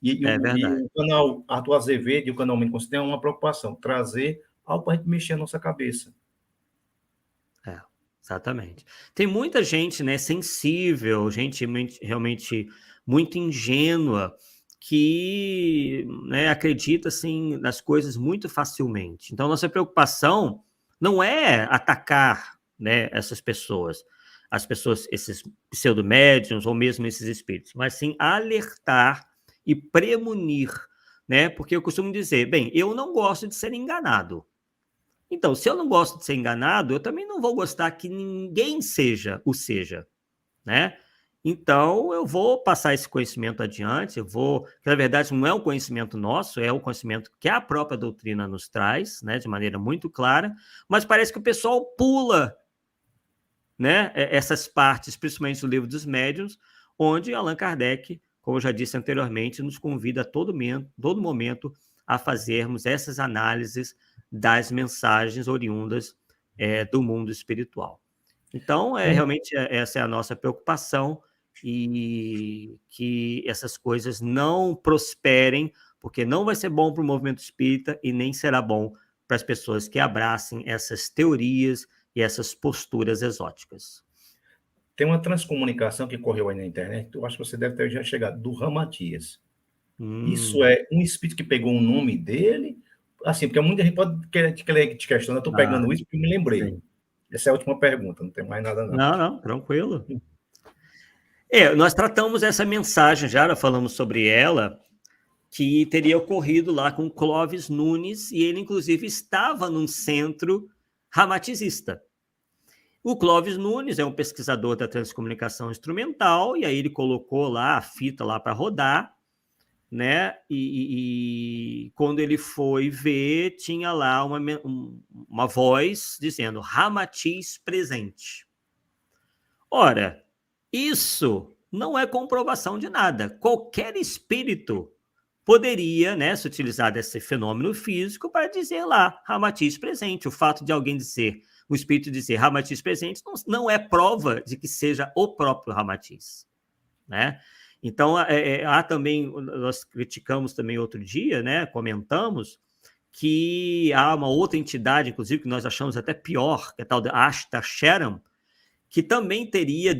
E o Verdade. canal Arthur Azevedo e o canal Mente Consciente têm uma preocupação, trazer algo para a gente mexer a nossa cabeça. É, exatamente. Tem muita gente, né, sensível, gente realmente muito ingênua, que, né, acredita assim nas coisas muito facilmente. Então, nossa preocupação não é atacar, né, essas pessoas, as pessoas, esses pseudo-médiuns ou mesmo esses espíritos, mas sim alertar e premunir, né? Porque eu costumo dizer, bem, eu não gosto de ser enganado. Então, se eu não gosto de ser enganado, eu também não vou gostar que ninguém seja, né? Então, eu vou passar esse conhecimento adiante, que na verdade não é um conhecimento nosso, é o conhecimento que a própria doutrina nos traz, né, de maneira muito clara, mas parece que o pessoal pula, né, essas partes, principalmente do Livro dos Médiuns, onde Allan Kardec, como eu já disse anteriormente, nos convida a todo momento a fazermos essas análises das mensagens oriundas do mundo espiritual. Então, realmente essa é a nossa preocupação, e que essas coisas não prosperem, porque não vai ser bom para o movimento espírita e nem será bom para as pessoas que abracem essas teorias e essas posturas exóticas. Tem uma transcomunicação que correu aí na internet, eu acho que você deve ter já chegado, do Ramatias. Isso Hum, é um espírito que pegou o nome dele, assim, porque muita gente pode querer te questionar, eu estou ah, pegando isso porque me lembrei. sim. Essa é a última pergunta, não tem mais nada não. Não, não, tranquilo. Nós tratamos essa mensagem já falamos sobre ela, que teria ocorrido lá com Clóvis Nunes, e ele, inclusive, estava num centro ramaticista. O Clóvis Nunes é um pesquisador da transcomunicação instrumental, e aí ele colocou lá a fita lá para rodar, né? E quando ele foi ver, tinha lá uma voz dizendo Ramatiz presente. Ora, isso não é comprovação de nada. Qualquer espírito poderia, né, se utilizar desse fenômeno físico para dizer lá Ramatiz presente. O fato de alguém dizer, o espírito dizer Ramatiz presente, não é prova de que seja o próprio Ramatiz, né? Então, há também, nós criticamos também outro dia, né, comentamos, que há uma outra entidade, inclusive, que nós achamos até pior, que é a tal de Ashtar Sharam, que também teria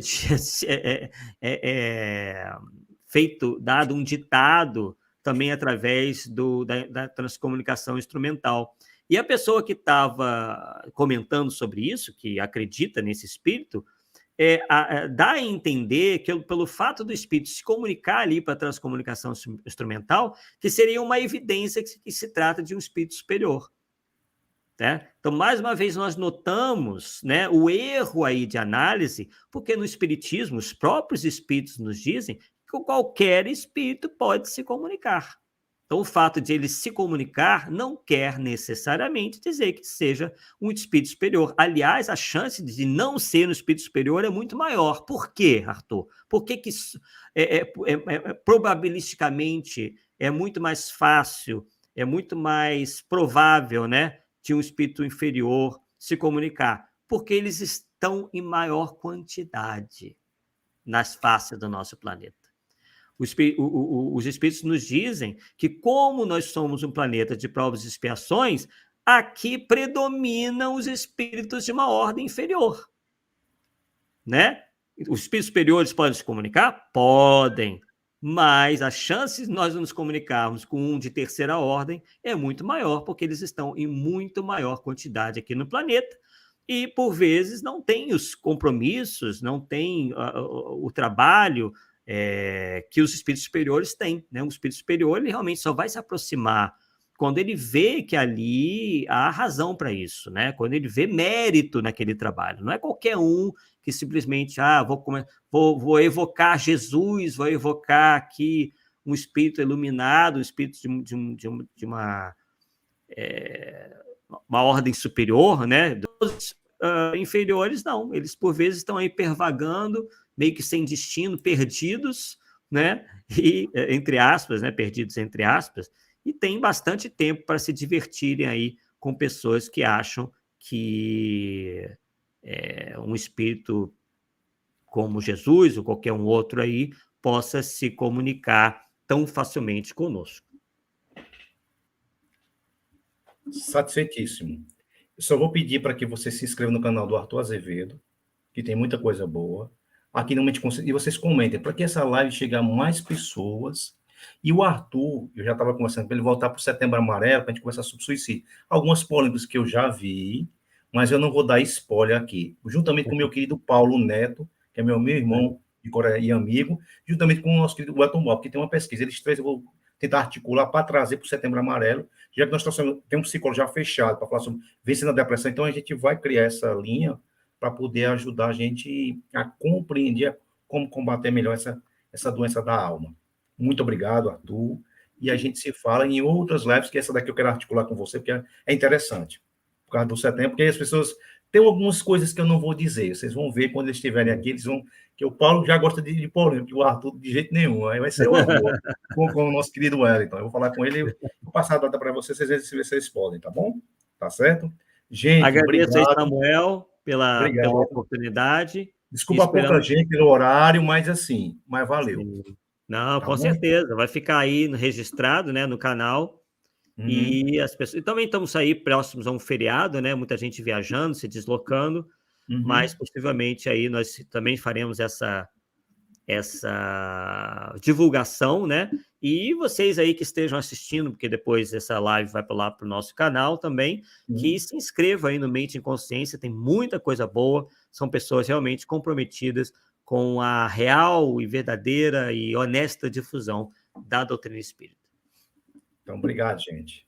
dado um ditado também através da transcomunicação instrumental. E a pessoa que estava comentando sobre isso, que acredita nesse espírito, dá a entender que, pelo fato do espírito se comunicar ali para a transcomunicação instrumental, que seria uma evidência que se trata de um espírito superior. Né? Então, mais uma vez, nós notamos, né, o erro aí de análise, porque no espiritismo, os próprios espíritos nos dizem que qualquer espírito pode se comunicar. Então, o fato de ele se comunicar não quer necessariamente dizer que seja um espírito superior. Aliás, a chance de não ser um espírito superior é muito maior. Por quê, Arthur? Por que isso probabilisticamente é muito mais fácil, é muito mais provável, né, de um espírito inferior se comunicar? Porque eles estão em maior quantidade nas faces do nosso planeta. Os espíritos nos dizem que, como nós somos um planeta de provas e expiações, aqui predominam os espíritos de uma ordem inferior. Né? Os espíritos superiores podem se comunicar? Podem. Mas a chance de nós nos comunicarmos com um de terceira ordem é muito maior, porque eles estão em muito maior quantidade aqui no planeta e, por vezes, não têm os compromissos, não têm o trabalho que os espíritos superiores têm. Né? O espírito superior ele realmente só vai se aproximar quando ele vê que ali há razão para isso, né? Quando ele vê mérito naquele trabalho. Não é qualquer um que simplesmente, vou evocar Jesus, vou evocar aqui um espírito iluminado, um espírito de uma ordem superior, né? Os inferiores, não. Eles, por vezes, estão aí pervagando, meio que sem destino, perdidos, né? E, entre aspas, né? Perdidos entre aspas, e tem bastante tempo para se divertirem aí com pessoas que acham que um espírito como Jesus ou qualquer um outro aí possa se comunicar tão facilmente conosco. Satisfeitíssimo. Eu só vou pedir para que você se inscreva no canal do Arthur Azevedo, que tem muita coisa boa. Aqui no Mente Consciente, e vocês comentem, para que essa live chegue a mais pessoas. E o Arthur, eu já estava conversando com ele, voltar para o Setembro Amarelo, para a gente conversar sobre suicídio. Algumas polêmicas que eu já vi, mas eu não vou dar spoiler aqui. Juntamente com o meu querido Paulo Neto, que é meu irmão de Coreia e amigo, juntamente com o nosso querido Wellington Bob, que tem uma pesquisa. Eles três eu vou tentar articular para trazer para o Setembro Amarelo, já que nós temos um psicólogo já fechado para falar sobre vencendo a depressão, então a gente vai criar essa linha para poder ajudar a gente a compreender como combater melhor essa doença da alma. Muito obrigado, Arthur. E a gente se fala em outras lives, que essa daqui eu quero articular com você, porque é interessante. Por causa do setembro, porque as pessoas... Tem algumas coisas que eu não vou dizer. Vocês vão ver quando eles estiverem aqui, eles vão... Que o Paulo já gosta de polêmica, que o Arthur de jeito nenhum. Aí vai ser o amor com o nosso querido Wellington. Eu vou falar com ele, vou passar a data para vocês, se vocês podem, tá bom? Tá certo? Gente, agradeço obrigado. Aí, Samuel, pela oportunidade. Desculpa a pouca gente pelo horário, mas assim, mas valeu. Sim. Não, tá com certeza. Vai ficar aí registrado, né, no canal. E as pessoas... E também estamos aí próximos a um feriado, né? Muita gente viajando, se deslocando, mas possivelmente aí nós também faremos essa divulgação, né? E vocês aí que estejam assistindo, porque depois essa live vai lá para o nosso canal também, que se inscrevam aí no Mente em Consciência, tem muita coisa boa, são pessoas realmente comprometidas com a real e verdadeira e honesta difusão da doutrina espírita. Então, obrigado, gente.